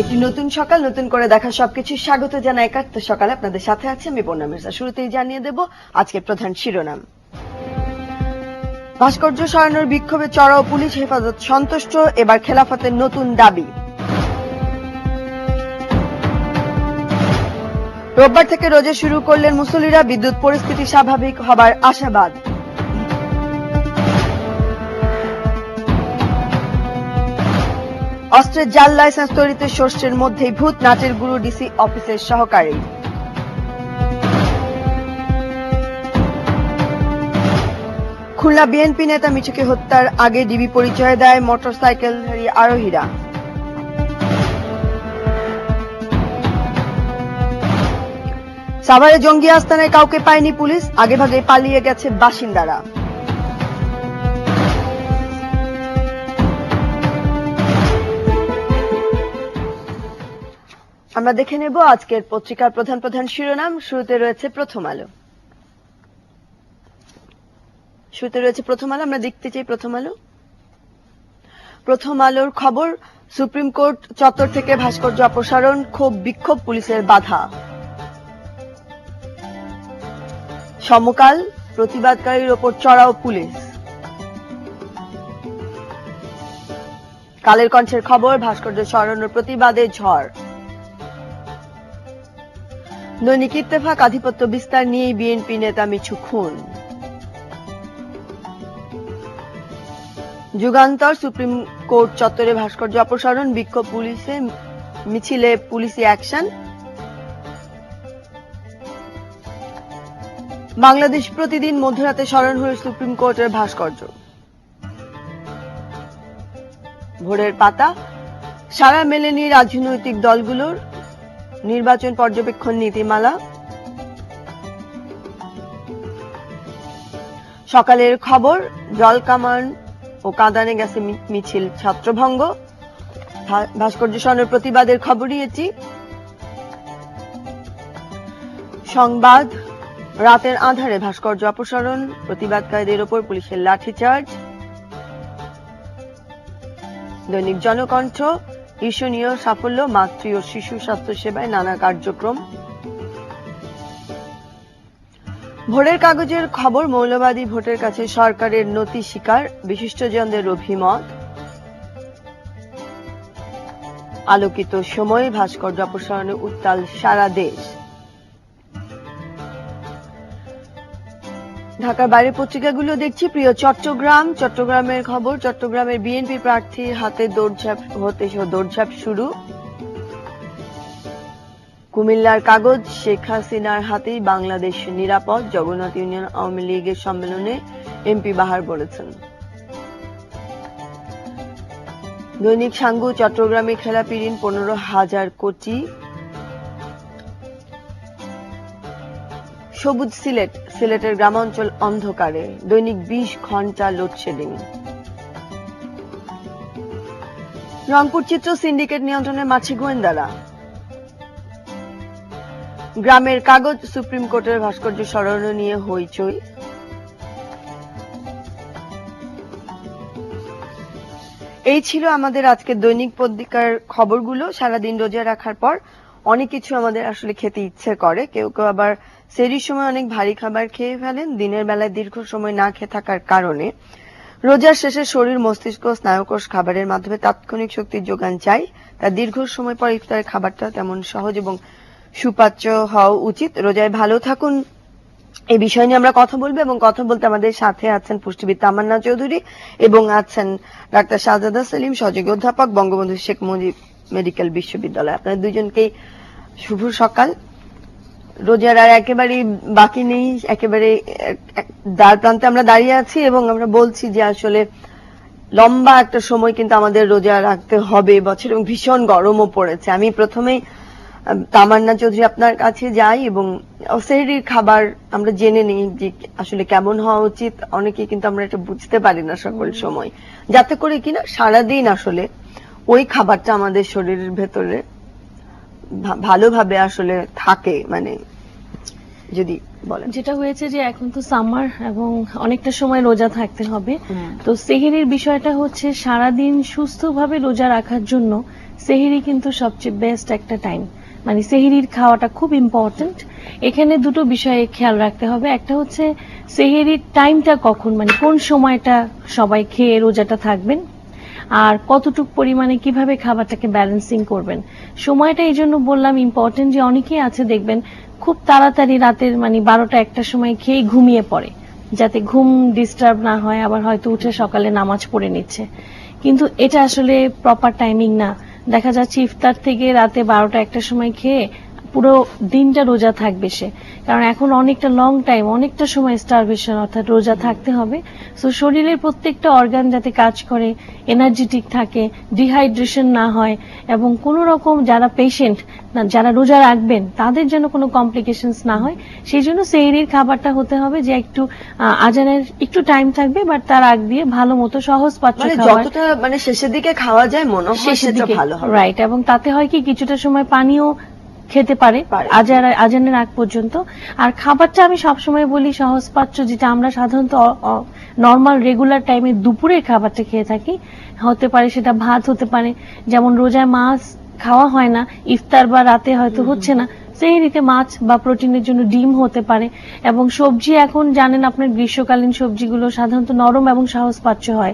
একটি নতুন সকাল, নতুন করে দেখা সবকিছু স্বাগত জানাই একাত্ত সকালে আপনাদের সাথে আছে আমি বন্যা মির্জা। শুরুতেই জানিয়ে দেব আজকের প্রধান শিরোনাম। ভাস্কর্য সরানোর বিক্ষোভে চড়াও পুলিশ, হেফাজত সন্তুষ্ট, এবার খেলাফতের নতুন দাবি। রোববার থেকে রোজা শুরু করলেন মুসল্লিরা, বিদ্যুৎ পরিস্থিতি স্বাভাবিক হবার আশাবাদ। অস্ত্রের জাল লাইসেন্স তৈরিতে ষষ্ঠের মধ্যেই ভূত, নাচের গুরু ডিসি অফিসের সহকারী। খুলনা বিএনপি নেতা মিঠুকে হত্যার আগে ডিবি পরিচয় দেয় মোটরসাইকেলধারী আরোহীরা। সাভারে জঙ্গি আস্তানায় কাউকে পায়নি পুলিশ, আগেভাগে পালিয়ে গেছে বাসিন্দারা। আমরা দেখে নেব আজকের পত্রিকার প্রধান প্রধান শিরোনাম। শুরুতে রয়েছে প্রথম আলো। আমরা দেখতে চাই প্রথম আলো। প্রথম আলোর খবর, সুপ্রিম কোর্ট চত্বর থেকে ভাস্কর্য অপসারণ, ক্ষোভ বিক্ষোভ, পুলিশের বাধা। সমকাল, প্রতিবাদকারীর ওপর চড়াও পুলিশ। কালের কণ্ঠের খবর, ভাস্কর্য সরানোর প্রতিবাদে ঝড়। দৈনিক ইত্তেফাক, আধিপত্য বিস্তার নিয়ে বিএনপি নেতা মিঠু খুন। যুগান্তর, সুপ্রিম কোর্ট চত্বরে ভাস্কর্য অপসারণ, বিক্ষোভ, পুলিশের মিছিলে পুলিশি অ্যাকশন। বাংলাদেশ প্রতিদিন, মধ্যরাতে স্মরণ হয়ে সুপ্রিম কোর্টের ভাস্কর্য। ভোরের পাতা, সারা মেলেনি রাজনৈতিক দলগুলোর, নির্বাচন পর্যবেক্ষণ নীতিমালা। সকালের খবর, জলকামান ও কাঁদানে গেছে মিছিল, ছত্রভঙ্গ। ভাস্কর্য সরানোর প্রতিবাদের খবরই এটি। সংবাদ, রাতের আঁধারে ভাস্কর্য অপসারণ, প্রতিবাদকারীদের ওপর পুলিশের লাঠিচার্জ। দৈনিক জনকণ্ঠ, ঈর্ষণীয় সাফল্য, মাতৃ ও শিশু স্বাস্থ্য সেবায় নানা কার্যক্রম। ভোরের কাগজের খবর, মৌলবাদী ভোটের কাছে সরকারের নতি স্বীকার, বিশিষ্টজনদের অভিমত। আলোকিত সময়, ভাস্কর্য অপসারণে উত্তাল সারা দেশ। ঢাকার বাইরের পত্রিকাগুলো দেখছি। প্রিয় চট্টগ্রামের খবর, চট্টগ্রামের বিএনপি প্রার্থীর হাতে দৌড়ঝাঁপ শুরু। কুমিল্লার কাগজ, শেখ হাসিনার হাতেই বাংলাদেশ নিরাপদ, জগন্নাথ ইউনিয়ন আওয়ামী লীগের সম্মেলনে এমপি বাহার বলেছেন। দৈনিক সাঙ্গু, চট্টগ্রামে খেলাপি ঋণ 15,000 কোটি। সবুজ সিলেটের গ্রামাঞ্চল অন্ধকারে, দৈনিক 20 ঘন্টা লোডশেডিং। রংপুর চিত্র, সিন্ডিকেট নিয়ন্ত্রণে মাছি গোয়েন্দারা। গ্রামের কাগজ, সুপ্রিম কোর্টের ভাস্কর্য সরানো নিয়ে হইচই। এই ছিল আমাদের আজকের দৈনিক পত্রিকার খবরগুলো। সারাদিন রোজা রাখার পর অনেক কিছু আমাদের আসলে খেতে ইচ্ছে করে, কেউ কেউ আবার সেহরির সময় অনেক ভারী খাবার খেয়ে ফেলেন। দিনের বেলায় দীর্ঘ সময় না খেয়ে থাকার কারণে রোজার শেষে শরীর, মস্তিষ্ক, স্নায়ুকোষ খাবারের মাধ্যমে তাৎক্ষণিক শক্তির যোগান চাই। তা দীর্ঘ সময় পর ইফতারের খাবারটা তেমন সহজ এবং সুপাচ্য হওয়া উচিত। রোজায় ভালো থাকুন, এই বিষয় নিয়ে আমরা কথা বলবো এবং কথা বলতে আমাদের সাথে আছেন পুষ্টিবিদ তামান্না চৌধুরী এবং আছেন ডাক্তার শাহজাদা সেলিম, সহযোগী অধ্যাপক, বঙ্গবন্ধু শেখ মুজিব মেডিকেল বিশ্ববিদ্যালয়। আপনাদের দুইজনকেই শুভ সকাল। রোজার আর একেবারেই বাকি নেই, একেবারে দ্বার প্রান্তে আমরা দাঁড়িয়ে আছি এবং আমরা বলছি যে আসলে লম্বা একটা সময় কিন্তু আমাদের রোজা রাখতে হবে বছর, এবং ভীষণ গরমও পড়েছে। আমি প্রথমেই তামান্না চৌধুরী আপনার কাছে যাই এবং সেহরির খাবার আমরা জেনে নিই যে আসলে কেমন হওয়া উচিত। অনেকে কিন্তু আমরা এটা বুঝতে পারি না সকল সময়, যাতে করে কিনা সারাদিন আসলে ওই খাবারটা আমাদের শরীরের ভেতরে ভালোভাবে আসলে থাকে। মানে যদি বলেন, যেটা হয়েছে যে এখন তো সামার এবং অনেকটা সময় রোজা থাকতে হবে, তো সেহরির বিষয়টা হচ্ছে সারাদিন সুস্থভাবে রোজা রাখার জন্য সেহরি কিন্তু সবচেয়ে বেস্ট একটা টাইম, মানে সেহরির খাওয়াটা খুব ইম্পর্টেন্ট। এখানে দুটো বিষয়ে খেয়াল রাখতে হবে, একটা হচ্ছে সেহরির টাইমটা কখন, মানে কোন সময়টা সবাই খেয়ে রোজাটা থাকবেন, আর কতটুকু পরিমাণে কিভাবে খাবারটাকে ব্যালেন্সিং করবেন। সময়টা এই জন্য বললাম ইম্পর্টেন্ট যে অনেকেই আছে দেখবেন খুব তাড়াতাড়ি রাতের মানে 12টা-1টার সময় খেয়ে ঘুমিয়ে পড়ে, যাতে ঘুম ডিস্টার্ব না হয়, আবার হয়তো উঠে সকালে নামাজ পড়ে নিচ্ছে, কিন্তু এটা আসলে প্রপার টাইমিং না। দেখা যাচ্ছে ইফতার থেকে রাতে 12টা-1টার সময় খেয়ে পুরো দিনটা রোজা থাকবে সে, কারণ এখন অনেকটা লং টাইম, অনেকটা সময় স্টারভেশন অর্থাৎ রোজা থাকতে হবে। সো শরীরের প্রত্যেকটা অর্গান যাতে কাজ করে, এনার্জেটিক থাকে, ডিহাইড্রেশন না হয়, এবং কোনো রকম যারা পেশেন্ট যারা রোজা রাখবেন তাদের যেন কোনো কমপ্লিকেশনস না হয়, সেই জন্য সেহরির খাবারটা হতে হবে যে একটু আজানের একটু টাইম থাকবে, বাট তার আগ দিয়ে ভালো মতো সহজ পাচ্য মানে খাবার, যতটা মানে শেষের দিকে খাওয়া যায় মনে হয় শেষের সেটা দিকে, ভালো হবে। রাইট। এবং তাতে হয় কি কিছুটা সময় পানিও খেতে পারে আজানের আগ পর্যন্ত। আর খাবারটা আমি সবসময় বলি সহজপাচ্য, যেটা আমরা সাধারণত নর্মাল রেগুলার টাইমে দুপুরের খাবারটা খেয়ে থাকি, হতে পারে সেটা ভাত হতে পারে, যেমন রোজায় মাছ খাওয়া হয় না, ইফতার বা রাতে হয়তো হচ্ছে না, সেহরিতে মাছ বা প্রোটিনের জন্য ডিম হতে পারে। এবং সবজি এখন জানেন আপনার গ্রীষ্মকালীন সবজিগুলো সাধারণত নরম এবং সহজপাচ্য হয়,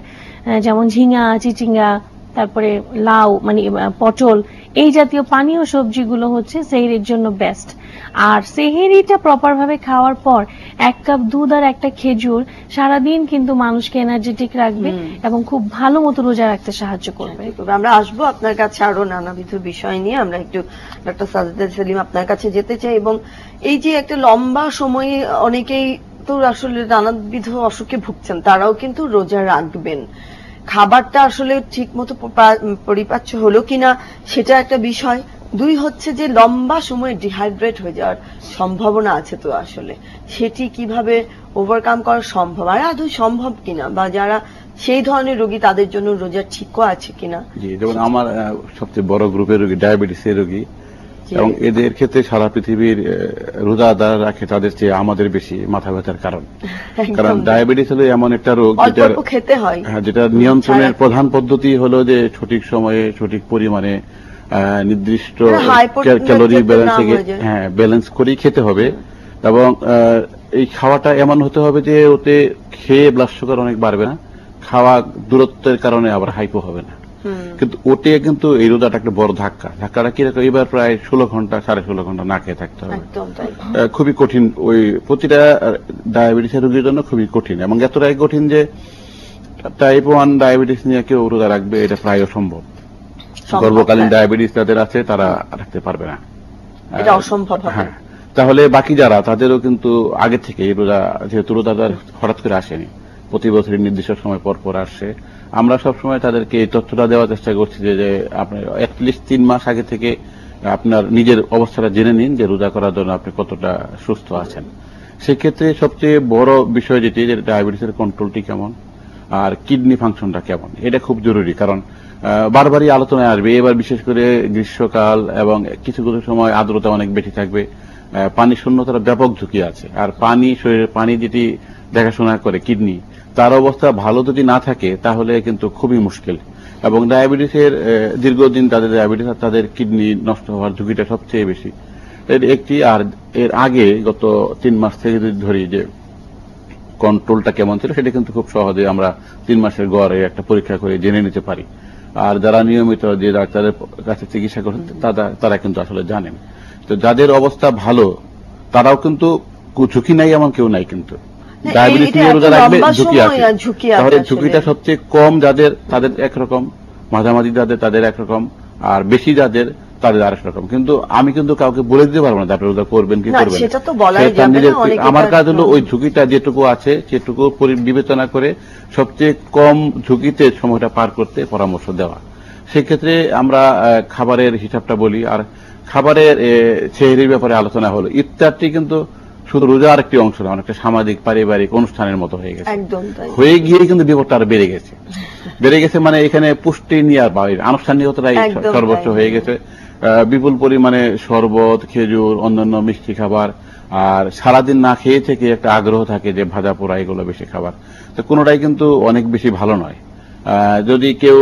যেমন ঝিঙা, চিচিঙ্গা, তারপরে লাউ মানে পটল, এই জাতীয় পানীয় সবজিগুলো হচ্ছে সেহরির জন্য বেস্ট। আর সেহরিটা প্রপার ভাবে খাওয়ার পর 1 কাপ দুধ আর একটা খেজুর সারাদিন কিন্তু মানুষকে এনার্জেটিক রাখবে এবং খুব ভালো মতো রোজা রাখতে সাহায্য করবে। আমরা আসবো আপনার কাছে আরো নানাবিধ বিষয় নিয়ে। আমরা একটু ডক্টর সাজেদা সেলিম আপনার কাছে যেতে চাই। এবং এই যে একটা লম্বা সময়ে অনেকেই তো আসলে নানাবিধ অসুখে ভুগছেন, তারাও কিন্তু রোজা রাখবেন, খাবারটা আসলে ঠিক মতো পরিপাচ্য হলো কিনা সেটা একটা বিষয়। 2 হচ্ছে যে লম্বা সময় ডিহাইড্রেট হয়ে যাওয়ার সম্ভাবনা আছে, তো আসলে সেটি কিভাবে ওভারকাম করা সম্ভব, আর আদৌ সম্ভব কিনা, বা যারা সেই ধরনের রোগী তাদের জন্য রোজা ঠিকও আছে কিনা। জি, যেমন আমার সবচেয়ে বড় গ্রুপের রোগী ডায়াবেটিসের রোগী, এবং এদের ক্ষেত্রে সারা পৃথিবীর রোজাদার রাখে তাদের চেয়ে আমাদের বেশি মাথা ব্যথার কারণ। কারণ ডায়াবেটিস হলো এমন একটা রোগ খেতে হয়, যেটা নিয়ন্ত্রণের প্রধান পদ্ধতি হলো যে সঠিক সময়ে সঠিক পরিমাণে নির্দিষ্ট ক্যালোরি ব্যালেন্স করেই খেতে হবে। এবং এই খাওয়াটা এমন হতে হবে যে ওতে খেয়ে ব্লাড সুগার অনেক বাড়বে না, খাওয়া দূরত্বের কারণে আবার হাইপো হবে না। কিন্তু ওতে কিন্তু এই রোজাটা একটা বড় ধাক্কাটা কিরকম, এবার প্রায় 16 ঘন্টা 16.5 ঘন্টা না খেয়ে থাকতে হবে, খুবই কঠিন। ওই প্রতিটা ডায়াবেটিসের রোগীর জন্য খুবই কঠিন, এবং এতটাই কঠিন যে টাইপ 1 ডায়াবেটিস নিয়ে কেউ রোজা রাখবে এটা প্রায় অসম্ভব। গর্ভকালীন ডায়াবেটিস যাদের আছে তারা রাখতে পারবে না, এটা অসম্ভব। হ্যাঁ, তাহলে বাকি যারা তাদেরও কিন্তু আগে থেকে রোজা, যেহেতু রোজাদার হঠাৎ করে আসেনি, প্রতি বছরই নির্দিষ্ট সময় পর পর আসছে, আমরা সবসময় তাদেরকে এই তথ্যটা দেওয়ার চেষ্টা করছি যে আপনি অ্যাটলিস্ট 3 মাস আগে থেকে আপনার নিজের অবস্থাটা জেনে নিন যে রোজা করার জন্য আপনি কতটা সুস্থ আছেন। সেক্ষেত্রে সবচেয়ে বড় বিষয় যেটি, যে ডায়াবেটিসের কন্ট্রোলটি কেমন আর কিডনি ফাংশনটা কেমন, এটা খুব জরুরি। কারণ বারবারই আলোচনায় আসবে, এবার বিশেষ করে গ্রীষ্মকাল এবং কিছু কিছু সময় আর্দ্রতা অনেক বেশি থাকবে, পানি শূন্যতার ব্যাপক ঝুঁকি আছে। আর শরীরের পানি যেটি দেখাশোনা করে কিডনি, তার অবস্থা ভালো যদি না থাকে তাহলে কিন্তু খুবই মুশকিল। এবং ডায়াবেটিসের দীর্ঘদিন তাদের ডায়াবেটিস আর তাদের কিডনি নষ্ট হওয়ার ঝুঁকিটা সবচেয়ে বেশি এর একটি। আর এর আগে গত 3 মাস থেকে যদি ধরি যে কন্ট্রোলটা কেমন ছিল, সেটা কিন্তু খুব সহজে আমরা 3 মাসের গড়ে একটা পরীক্ষা করে জেনে নিতে পারি। আর যারা নিয়মিত যে ডাক্তারের কাছে চিকিৎসা করছেন তারা কিন্তু আসলে জানেন। তো যাদের অবস্থা ভালো তারাও কিন্তু ঝুঁকি নাই এমন কেউ নাই, কিন্তু ডায়াবেটিস নিয়ে রোজা রাখলে ঝুঁকি আছে। তাহলে ঝুঁকিটা সবচেয়ে কম যাদের, তাদের একরকম, মাঝামাঝি যাদের তাদের একরকম, আর বেশি যাদের তাদের আরেক রকম। কিন্তু আমি কিন্তু কাউকে বলে দিতে পারবো না আপনি রোজা করবেন কি করবেন না। আমার কাজ হলো ওই ঝুঁকিটা যেটুকু আছে সেটুকু বিবেচনা করে সবচেয়ে কম ঝুঁকিতে সময়টা পার করতে পরামর্শ দেওয়া। সেক্ষেত্রে আমরা খাবারের হিসাবটা বলি। আর খাবারের সেহরির ব্যাপারে আলোচনা হলো, ইফতারটি কিন্তু শুধু রোজার একটি অংশ না, অনেকটা সামাজিক পারিবারিক অনুষ্ঠানের মতো হয়ে গেছে। হয়ে গিয়ে কিন্তু বিপদটা আরো বেড়ে গেছে। মানে এখানে পুষ্টি নিয়ে আর আনুষ্ঠানিকতাটাই সর্বোচ্চ হয়ে গেছে। বিপুল পরিমাণে শরবত, খেজুর, অন্যান্য মিষ্টি খাবার, আর সারাদিন না খেয়ে থেকে একটা আগ্রহ থাকে যে ভাজা পোড়া এগুলো বেশি খাবার, তো কোনোটাই কিন্তু অনেক বেশি ভালো নয়। যদি কেউ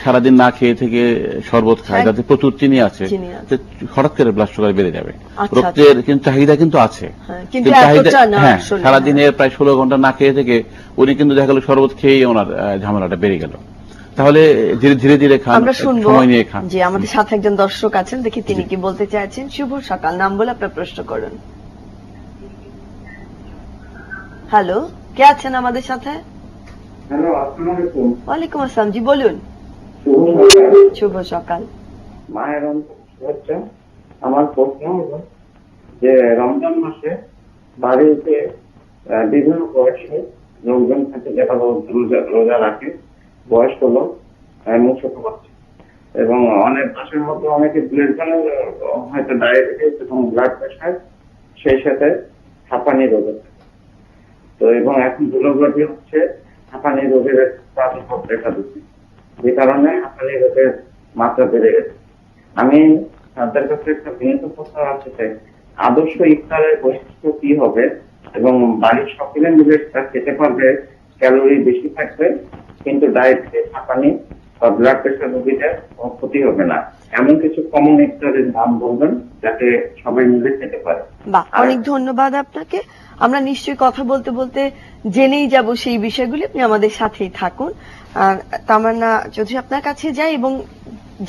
সারাদিন না খেয়ে থেকে শরবত খায়, হ্যাঁ। যাতে প্রচুর চিনি আছে, চিনি আছে। তো হঠাৎ করে ব্লাড সুগার বেড়ে যাবে। আচ্ছা, রক্তের কিন্তু চাহিদা কিন্তু আছে, হ্যাঁ, কিন্তু কিন্তু চাহিদা, এতটা না হ্যাঁ, আসলে, সারাদিনের প্রায় 16 ঘন্টা না খেয়ে থেকে উনি কিন্তু দেখা গেল শরবত খেয়েই ওনার ঝামেলাটা বেড়ে গেল। তাহলে ধীরে ধীরে খান, আমরা শুনবো সময় নিয়ে খান। যে আমাদের সাথে একজন দর্শক আছেন, দেখি তিনি কি বলতে চাইছেন। শুভ সকাল, নাম বলে আপনার প্রশ্ন করুন। হ্যালো, কে আছেন আমাদের সাথে? হ্যালো, আসসালামু আলাইকুম। ওয়ালাইকুম আসসালাম, জি বলুন। শুভ সকাল। শুভ সকাল। মায়ের শুভেচ্ছা। আমার প্রশ্ন হলো যে রমজান মাসে বাড়িতে বিভিন্ন বয়সে লোকজন থাকে যারা রোজা রাখে, বয়স্ক লোক এবং ছোট বাচ্চা, এবং অনেক মাসের মধ্যে অনেকে হয়তো ডায়াবেটিস এবং ব্লাড প্রেশার, সেই সাথে হাঁপানি রোগ আছে। তো এবং এখন ধুলোবালি হচ্ছে হাঁপানি রোগের প্রাদুর্ভাব দেখা দিচ্ছে, যে কারণে হাঁপানি রোগের মাত্রা বেড়ে গেছে। আমি তাদের কাছে একটা বিনীত প্রশ্ন রাখতে চাই, আদর্শ ইফতারের বৈশিষ্ট্য কি হবে এবং বাড়ির সকলে মিলে ইফতার খেতে পারবে, ক্যালোরি বেশি থাকবে, কিন্তু ডায়াবেটিস, হাঁপানি বা ব্লাড প্রেশার রোগীদের কোনো ক্ষতি হবে না, এমন কিছু কমন ইফতারের নাম বলবেন যাতে সবাই মিলে খেতে পারে। বাহ, অনেক ধন্যবাদ আপনাকে। আমরা নিশ্চয়ই কথা বলতে বলতে জেনেই যাব সেই বিষয়গুলি, আপনি আমাদের সাথেই থাকুন। আর তামান্না চৌধুরী, আপনার কাছে যাই এবং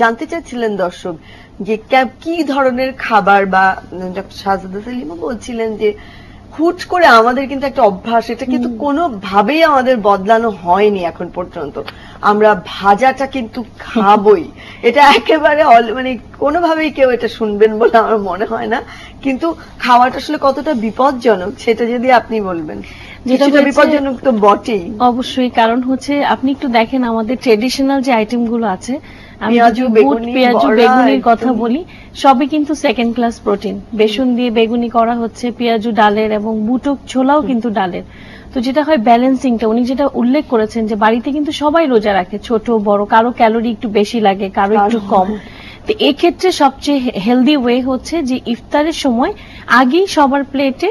জানতে চাচ্ছিলেন দর্শক যে কি ধরনের খাবার, বা ডক্টর শাহজাদা সেলিমও বলছিলেন যে হুট করে আমাদের কিন্তু একটা অভ্যাস, এটা কিন্তু কোনোভাবেই আমাদের বদলানো হয়নি এখন পর্যন্ত। আমরা ভাজাটা কিন্তু খাবই, এটা একেবারে মানে কোনোভাবেই কেউ এটা শুনবেন বলে আমার মনে হয় না। কিন্তু খাওয়াটা আসলে কতটা বিপজ্জনক সেটা যদি আপনি বলবেন। যেটা যেটা হয়েছে- বিপজ্জনক তো বটেই। অবশ্যই, কারণ হচ্ছে আপনি একটু দেখেন আমাদের ট্রেডিশনাল যে আইটেম গুলো আছে, আমি পেঁয়াজু, যদি বুট, বেগুনি, পেঁয়াজু, বড়া, বেগুনির একদম। কথা বলি, সবই কিন্তু সেকেন্ড ক্লাস প্রোটিন। বেসন দিয়ে বেগুনি করা হচ্ছে, পেঁয়াজু ডালের, এবং বুটো ছোলাও কিন্তু ডালের। তো যেটা হয় ব্যালেন্সিংটা, উনি যেটা উল্লেখ করেছেন যে বাড়িতে কিন্তু সবাই রোজা রাখে, ছোট বড়, কারো ক্যালোরি একটু বেশি লাগে, কারো একটু কম। তো এক্ষেত্রে সবচেয়ে হেলদি ওয়ে হচ্ছে যে ইফতারের সময় আগেই সবার প্লেটে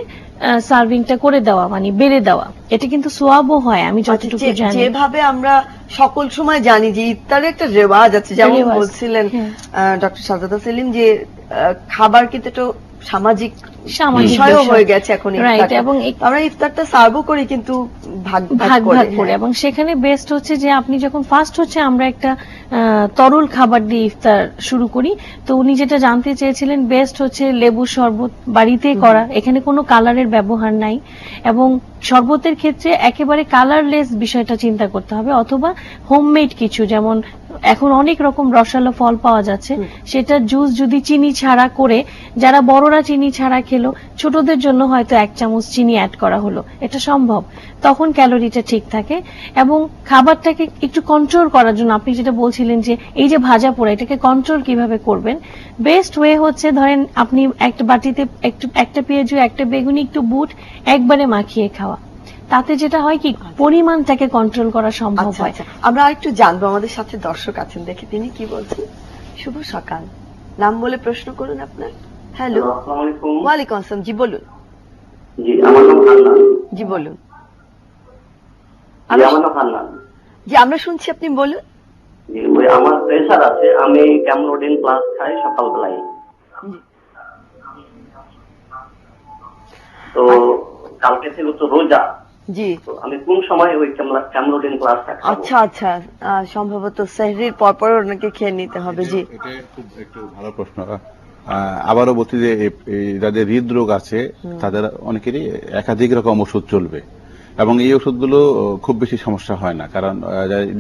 সার্ভিংটা করে দেওয়া, মানে বেড়ে দেওয়া। এটা কিন্তু সোয়াবও হয়, আমি যতটুকু জানি। যেভাবে আমরা সকল সময় জানি যে ইফতারে একটা রেওয়াজ আছে, যেমন রেওয়াজ, বলছিলেন হ্যাঁ। ডক্টর শাহজাদা সেলিম, যে খাবার কিন্তু একটা সামাজিক সামাজিক বিষয়ও বিষয়। হয়ে গেছে এখন Right, ইফতারটা। এবং আমরা ইফতারটা সার্ভও করি কিন্তু ভাগ ভাগ ভাগ করে, হ্যাঁ। এবং সেখানে বেস্ট হচ্ছে যে আপনি যখন ফার্স্ট হচ্ছে আমরা একটা তরল খাবার দিয়ে ইফতার শুরু করি। তো উনি যেটা জানতে চেয়েছিলেন, বেস্ট হচ্ছে লেবু শরবত বাড়িতেই করা, এখানে কোনো কালারের ব্যবহার নাই, এবং শরবতের ক্ষেত্রে একেবারে কালারলেস বিষয়টা চিন্তা করতে হবে, অথবা হোমমেড কিছু, যেমন এখন অনেক রকম রসালো ফল পাওয়া যাচ্ছে, সেটা জুস যদি চিনি ছাড়া করে, যারা বড়রা চিনি ছাড়া খেলো, ছোটদের জন্য হয়তো 1 চামচ চিনি অ্যাড করা হলো, এটা সম্ভব। তখন ক্যালোরিটা ঠিক থাকে। এবং খাবারটাকে একটু কন্ট্রোল করার জন্য আপনি যেটা বলছিলেন যে এই যে ভাজা পোড়া, এটাকে কন্ট্রোল কিভাবে করবেন, বেস্ট ওয়ে হচ্ছে ধরেন আপনি একটা বাটিতে একটা পেঁয়াজু, একটা বেগুনি, একটু বুট একবারে মাখিয়ে খাওয়া। তাতে যেটা হয় কি, পরিমাণটাকে কন্ট্রোল করা সম্ভব আচ্ছা হয়। আচ্ছা, আমরা আরেকটু জানবো, আমাদের সাথে দর্শক আছেন, দেখি তিনি কি বলছেন। শুভ সকাল, নাম বলে প্রশ্ন করুন আপনার। হ্যালো, আসসালামু আলাইকুম। ওয়ালাইকুম আসসালাম, জি বলুন। জি, আমার নাম হান্নান। জি বলুন। জি, আমার নাম হান্নান। জি, আমরা শুনছি, আপনি বলুন। জি, ওই আমার প্রেশার আছে, আমি ক্যামরোডিন প্লাস খাই সকালবেলায়। জি। তো কালকে ছিল তো রোজা, জি, তো আমি কোন সময় ওই ক্যামরোডিন প্লাসটা খাবো? আচ্ছা আচ্ছা, সম্ভবত সেহরির পরপর ওনাকে খেয়ে নিতে হবে। জি, এটা খুব একটু ভালো প্রশ্ন। আবারও বলছি যে যাদের হৃদরোগ আছে তাদের অনেকেরই একাধিক রকম ওষুধ চলবে, এবং এই ওষুধগুলো খুব বেশি সমস্যা হয় না, কারণ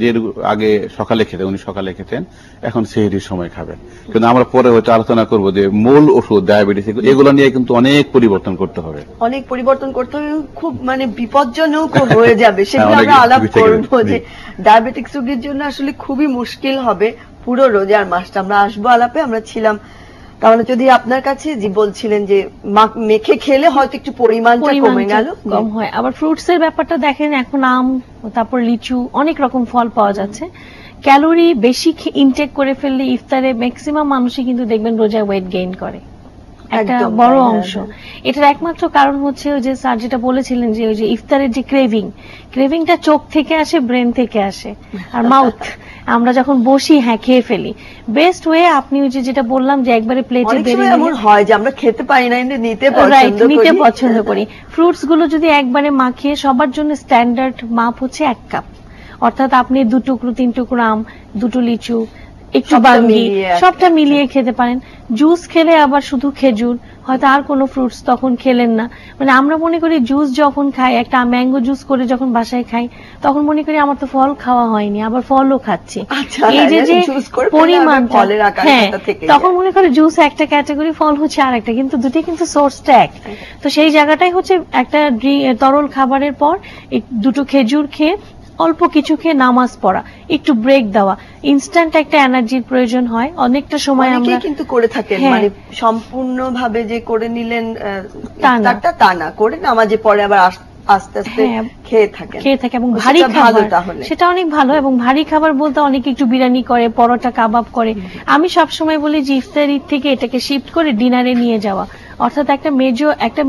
যে আগে সকালে খেতেন, উনি সকালে খেতেন, এখন সেহরির সময় খাবেন। কিন্তু আমরা পরে হয়তো আলোচনা করবো যে মূল ওষুধ ডায়াবেটিস, এগুলো নিয়ে কিন্তু অনেক পরিবর্তন করতে হবে। অনেক পরিবর্তন করতে হবে, খুব মানে বিপজ্জনক হয়ে যাবে, সেগুলো অনেক আমরা আলাপ বিষয় করবো। জি। যে ডায়াবেটিক্স রোগীর জন্য আসলে খুবই মুশকিল হবে পুরো রোজার মাসটা। আমরা আসবো আলাপে। আমরা ছিলাম তাহলে, যদি আপনার কাছে যে বলছিলেন যে মেখে খেলে হয়তো একটু পরিমাণটা কমে গেল, কম হয়। আবার ফ্রুটস এর ব্যাপারটা দেখেন, এখন আম, তারপর লিচু, অনেক রকম ফল পাওয়া যাচ্ছে। ক্যালোরি বেশি ইনটেক করে ফেললে ইফতারে ম্যাক্সিমাম মানুষই কিন্তু দেখবেন রোজায় ওয়েট গেইন করে। একটা একদম বড় তাই, হ্যাঁ, অংশ। এটার একমাত্র কারণ হচ্ছে ওই যে স্যার যেটা বলেছিলেন যে ওই যে ইফতারের যে ক্রেভিংটা চোখ থেকে আসে, ব্রেন থেকে আসে, আর মাউথ আমরা যখন বসি হ্যাঁ খেয়ে ফেলি। বেস্ট ওয়ে আপনি ওই যে যেটা বললাম যে একবারে প্লেটে অনেক বেড়ে সময় এমন হয় যে আমরা খেতে পারি না কিন্তু নিতে রাইট পছন্দ নিতে করি। পছন্দ করি। ফ্রুটস গুলো যদি একবারে মাখিয়ে, সবার জন্য স্ট্যান্ডার্ড মাপ হচ্ছে 1 কাপ, অর্থাৎ আপনি 2 টুকরো 3 টুকরো আম, 2টো লিচু, একটু সবটা বাঙ্গি, মিলিয়ে সবটা মিলিয়ে খেতে পারেন। জুস খেলে আবার শুধু খেজুর, হয়তো আর কোনো ফ্রুটস তখন খেলেন না। মানে আমরা মনে করি জুস যখন খাই, একটা ম্যাঙ্গো জুস করে যখন বাসায় খাই, তখন মনে করি আমার তো ফল খাওয়া হয়নি, আবার ফলও খাচ্ছি। আচ্ছা, এই যে হ্যাঁ, যে juice করে ফেলে আবার পরিমাণটা, ফলের আকারে হ্যাঁ, সেটা থেকে তখন যায়। মনে করে জুস একটা ক্যাটাগরি, ফল হচ্ছে আরেকটা, কিন্তু দুটোই কিন্তু সোর্সটা এক। তো সেই জায়গাটাই হচ্ছে একটা তরল খাবারের পর 2টো খেজুর খেয়ে, অল্প কিছু খেয়ে নামাজ পড়া, একটু ব্রেক দেওয়া, ইনস্ট্যান্ট একটা এনার্জির প্রয়োজন হয় অনেকটা সময় আমরা। অনেকেই কিন্তু করে থাকেন, হ্যাঁ। মানে সম্পূর্ণভাবে যে করে নিলেন তা না। ইফতারটা তা না, করে নামাজে পরে আবার আস্তে আস্তে হ্যাঁ, খেয়ে থাকেন। খেয়ে থাকে এবং তো ভারী সেটা ভালো খাবার, তাহলে। সেটা অনেক ভালো। এবং ভারী খাবার বলতে অনেকে একটু বিরিয়ানি করে, পরোটা কাবাব করে। আমি সব সময় বলি যে ইফতারির থেকে এটাকে শিফট করে ডিনারে নিয়ে যাওয়া, অর্থাৎ একটা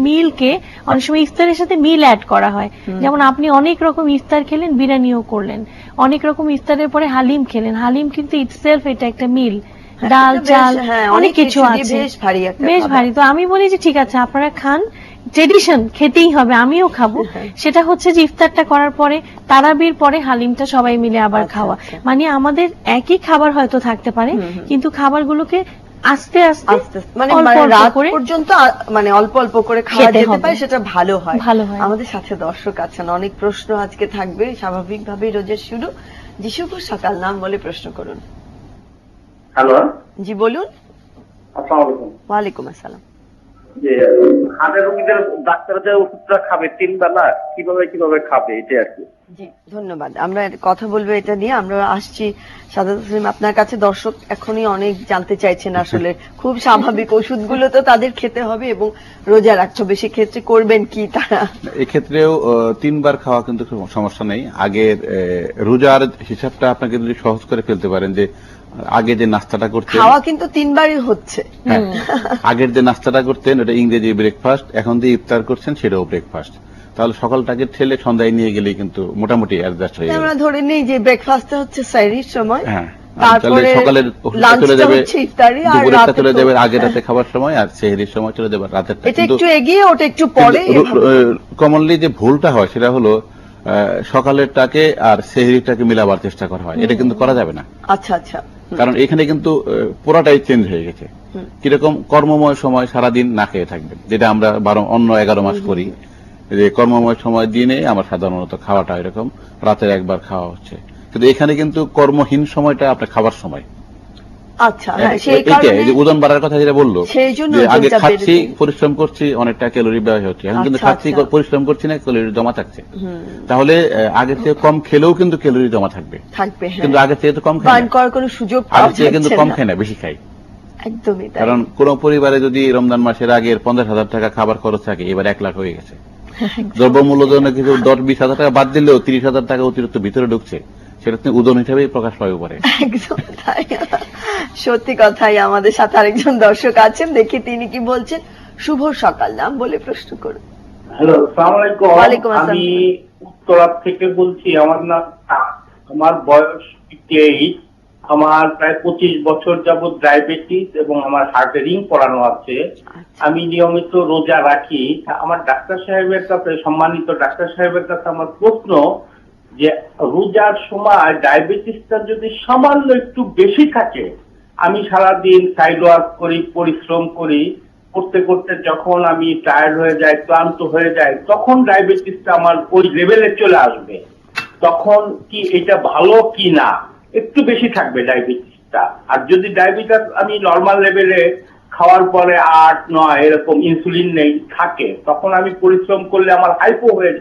মিলকে অনেক সময় ইফতারের সাথে মিল অ্যাড করা হয়। যেমন আপনি অনেক রকম ইফতার খেলেন, বিরিয়ানিও করলেন, অনেক রকম ইফতারের পরে হালিম খেলেন, হালিম কিন্তু ইটসেলফ এটা একটা মিল, ডাল এটা বেশ, চাল হ্যাঁ, অনেক কিছু দিয়ে আছে, বেশ ভারী একটা বেশ খাবার। ভারী। তো আমি বলি যে ঠিক আছে আপনারা খান, ট্রেডিশন খেতেই হবে, আমিও খাবো। সেটা হচ্ছে যে ইফতারটা করার পরে, তারাবির পরে হালিমটা সবাই মিলে আবার আচ্ছা, খাওয়া। আচ্ছা। মানে আমাদের একই খাবার হয়তো থাকতে পারে, কিন্তু খাবারগুলোকে আস্তে আস্তে আস্তে আস্তে, মানে অল্প অল্প রাত করে পর্যন্ত মানে অল্প অল্প করে খাওয়া খেতে যেতে হবে। পারে, সেটা ভালো হয়। ভালো হয়। আমাদের সাথে দর্শক আছেন, অনেক প্রশ্ন আজকে থাকবে, স্বাভাবিকভাবেই রোজের শুরু। জি, শুভ সকাল, নাম বলে প্রশ্ন করুন। হ্যালো, জি বলুন। আসসালামু আলাইকুম। ওয়ালাইকুম আসসালাম। যে হার্টের রোগীদের ডাক্তার যে ওষুধটা খাবে 3 বেলা, কিভাবে খাবে, এটা আর কি। জি ধন্যবাদ। আমরা কথা বলবো এটা নিয়ে। আমরা আসছি সাদাত হোসেন আপনার কাছে। দর্শক এখনই অনেক জানতে চাইছেন, আসলে খুব স্বাভাবিক, ওষুধগুলো তো তাদের খেতে হবে এবং রোজা রাখতে হবে, সেক্ষেত্রে করবেন কি তারা? এক্ষেত্রেও 3 বার খাওয়া কিন্তু কোনো সমস্যা নেই। আগের রোজার হিসাবটা আপনাকে যদি সহজ করে ফেলতে পারেন, যে আগে যে নাস্তাটা করতেন, খাওয়া কিন্তু 3 বারই হচ্ছে। হ্যাঁ, আগের যে নাস্তাটা করতেন ওটা ইংরেজি ব্রেকফাস্ট, এখন যে ইফতার করছেন সেটাও ব্রেকফাস্ট, তাহলে সকালটাকে ঠেলে সন্ধ্যায় নিয়ে গেলেই কিন্তু মোটামুটি অ্যাডজাস্ট হয়ে যাবে। আমরা ধরে নিই যে ব্রেকফাস্টটা হচ্ছে সাইরির সময়, হ্যাঁ, তারপরে তাহলে সকালের ওষুধটা চলে লাঞ্চটা যাবে, হচ্ছে ইফতারি, আর দুপুরেরটা রাতে চলে তো- যাবে আগের রাতে খাবার সময়, আর সেহরির সময় চলে যাবে রাতেরটা। এটা একটু এগিয়ে, ওটা একটু পরে। কমনলি যে ভুলটা হয় সেটা হলো সকালেরটাকে আর সেহরিটাকে মিলাবার চেষ্টা করা হয়, এটা কিন্তু করা যাবে না। আচ্ছা আচ্ছা। কারণ এখানে কিন্তু পুরাটাই চেঞ্জ হয়ে গেছে। কিরকম কর্মময় সময় সারাদিন না খেয়ে থাকবেন, যেটা আমরা অন্য 11 মাস করি, যে কর্মময় সময় দিনে আমার সাধারণত খাওয়াটা এরকম, রাতের একবার খাওয়া হচ্ছে, কিন্তু এখানে কিন্তু কর্মহীন সময়টা আপনার খাবার সময়। আচ্ছা, হ্যাঁ, সেই এইটা কারণে এই যে ওজন বাড়ার কথা যেটা বললো, সেই জন্য যে আগে ওজনটা খাচ্ছি বেড়েছে। পরিশ্রম করছি অনেকটা ক্যালোরি ব্যয় হচ্ছে, এখন কিন্তু আচ্ছা, খাচ্ছি আচ্ছা। পরিশ্রম করছি না, ক্যালোরি জমা থাকছে। তাহলে আগের থেকে কম খেলেও কিন্তু ক্যালোরি জমা থাকবে, থাকবে, হ্যাঁ। কিন্তু আগের থেকে তো কম খাই বার্ন না, করার কোনো সুযোগ আগের পাওয়া থেকে কিন্তু যাচ্ছে কম না। খাই না, বেশি খাই। একদমই তাই। কারণ কোন পরিবারে যদি রমজান মাসের আগের 50,000 টাকা খাবার খরচ থাকে, এবার 1 লাখ হয়ে গেছে। দ্রব্যমূল্য জন্য কিছু 10-20 হাজার টাকা বাদ দিলেও 30,000 টাকা অতিরিক্ত ভিতরে ঢুকছে, সেটা তুমি উদন হিসেবেই প্রকাশ পাবে পরে। একদম তাই, সত্যি কথাই। আমাদের সাথে আরেকজন দর্শক আছেন, দেখি তিনি কি বলছেন। শুভ সকাল, নাম বলে প্রশ্ন করুন। হ্যালো, আসসালামু আলাইকুম। ওয়ালাইকুম আসসালাম। আমি উত্তরা থেকে বলছি। আমার নাম আমার বয়স 58। আমার প্রায় 25 বছর যাবত ডায়াবেটিস এবং আমার হার্টে রিং পড়ানো আছে। আমি নিয়মিত রোজা রাখি। আমার ডাক্তার সাহেবের কাছে, সম্মানিত ডাক্তার সাহেবের কাছে আমার প্রশ্ন, যে রোজার সময় ডায়াবেটিসটা যদি সামান্য একটু বেশি থাকে, আমি সারাদিন সাইড ওয়ার্ক করি, পরিশ্রম করি, করতে করতে যখন আমি টায়ার্ড হয়ে যাই, ক্লান্ত হয়ে যাই, তখন ডায়াবেটিসটা আমার ওই লেভেলে চলে আসবে, তখন কি এটা ভালো কি না? একটু বেশি থাকবে ডায়াবেটিসটা। আর যদি ডায়াবেটিস আমি নর্মাল লেভেলে খাওয়ার পরে 8-9 এরকম ইনসুলিন নেই থাকে, তখন আমি পরিশ্রম করলে আমার হাইপো হয়ে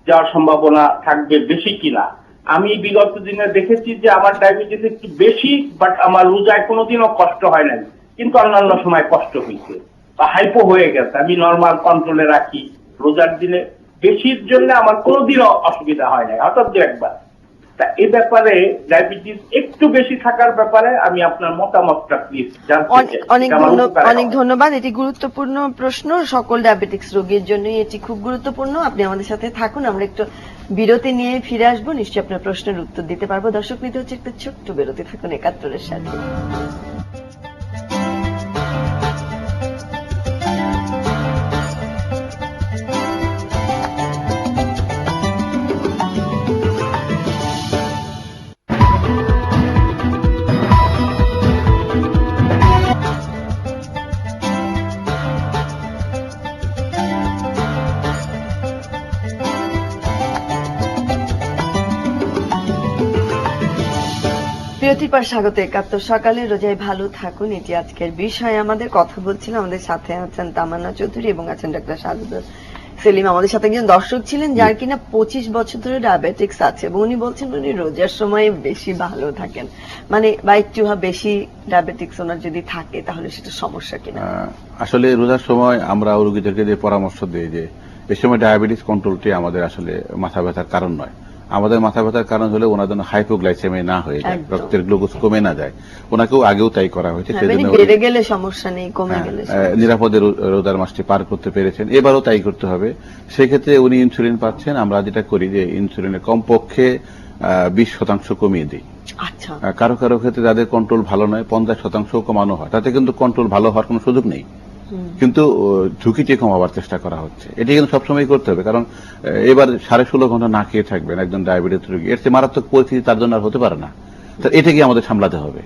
যাওয়ার সম্ভাবনা থাকবে বেশি কিনা? আমি বিগত দিনে দেখেছি যে আমার ডায়াবেটিস একটু বেশি, বাট আমার রোজায় কোনোদিনও কষ্ট হয় নাই, কিন্তু অন্যান্য সময় কষ্ট হয়েছে বা হাইপো হয়ে গেছে। আমি নর্মাল কন্ট্রোলে রাখি, রোজার দিনে বেশির জন্য আমার কোনোদিনও অসুবিধা হয় নাই, হঠাৎ একবার। তা এই ব্যাপারে ডায়াবেটিস একটু বেশি থাকার ব্যাপারে আমি আপনার মতামতটা প্লিজ জানতে চাই। অনেক ধন্যবাদ। এটি গুরুত্বপূর্ণ প্রশ্ন, সকল ডায়াবেটিক্স রোগীর জন্যই এটি খুব গুরুত্বপূর্ণ। আপনি আমাদের সাথে থাকুন, আমরা একটু বিরতি নিয়ে ফিরে আসবো, নিশ্চয়ই আপনার প্রশ্নের উত্তর দিতে পারবো। দর্শক, নিতে হচ্ছে একটা ছোট্ট বিরতি, থাকুন ৭১-এর সাথে। বিরতির পর স্বাগত ৭১ সকালে। রোজায় ভালো থাকুন, এটি আজকের বিষয়। আমাদের কথা বলছিলাম, আমাদের সাথে আছেন তামান্না চৌধুরী এবং আছেন ডক্টর সাজুদুল সেলিম। আমাদের সাথে একজন দর্শক ছিলেন যার কিনা 25 বছর ধরে ডায়াবেটিক্স আছে এবং উনি বলছেন উনি রোজার সময় বেশি ভালো থাকেন, মানে বা একটু বেশি ডায়াবেটিক্স ওনার যদি থাকে তাহলে সেটা সমস্যা কিনা। আসলে রোজার সময় আমরা রোগীদেরকে যে পরামর্শ দিই যে এই সময় ডায়াবেটিস কন্ট্রোলটি আমাদের আসলে মাথা ব্যথার কারণ নয়। আমাদের মাথা ব্যথার কারণ হলে ওনার জন্য হাইপোগ্লাইসেমিয়া না হয়ে যায়, রক্তের গ্লুকোজ কমে না যায়। ওনাকেও আগেও তাই করা হয়েছে, সেজন্য বেড়ে গেলে সমস্যা নেই, কমে গেলে নিরাপদে রোজার মাসটি পার করতে পেরেছেন। এবারও তাই করতে হবে। সেক্ষেত্রে উনি ইনসুলিন পাচ্ছেন। আমরা যেটা করি যে ইনসুলিনের কমপক্ষে 20% কমিয়ে দিই। আচ্ছা, কারো কারো ক্ষেত্রে যাদের কন্ট্রোল ভালো নয় 50% কমানো হয়, তাতে কিন্তু কন্ট্রোল ভালো হওয়ার কোনো সুযোগ নেই। কিন্তু ঝুঁকিটি কমাবার চেষ্টা করা হচ্ছে। এটি কিন্তু সবসময় করতে হবে, কারণ এবার 16.5 ঘন্টা না খেয়ে থাকবেন একজন ডায়াবেটিস রোগী, এর চেয়ে মারাত্মক পরিস্থিতি তার জন্য আর হতে পারে না। এটাকে আমাদের সামলাতে হবে।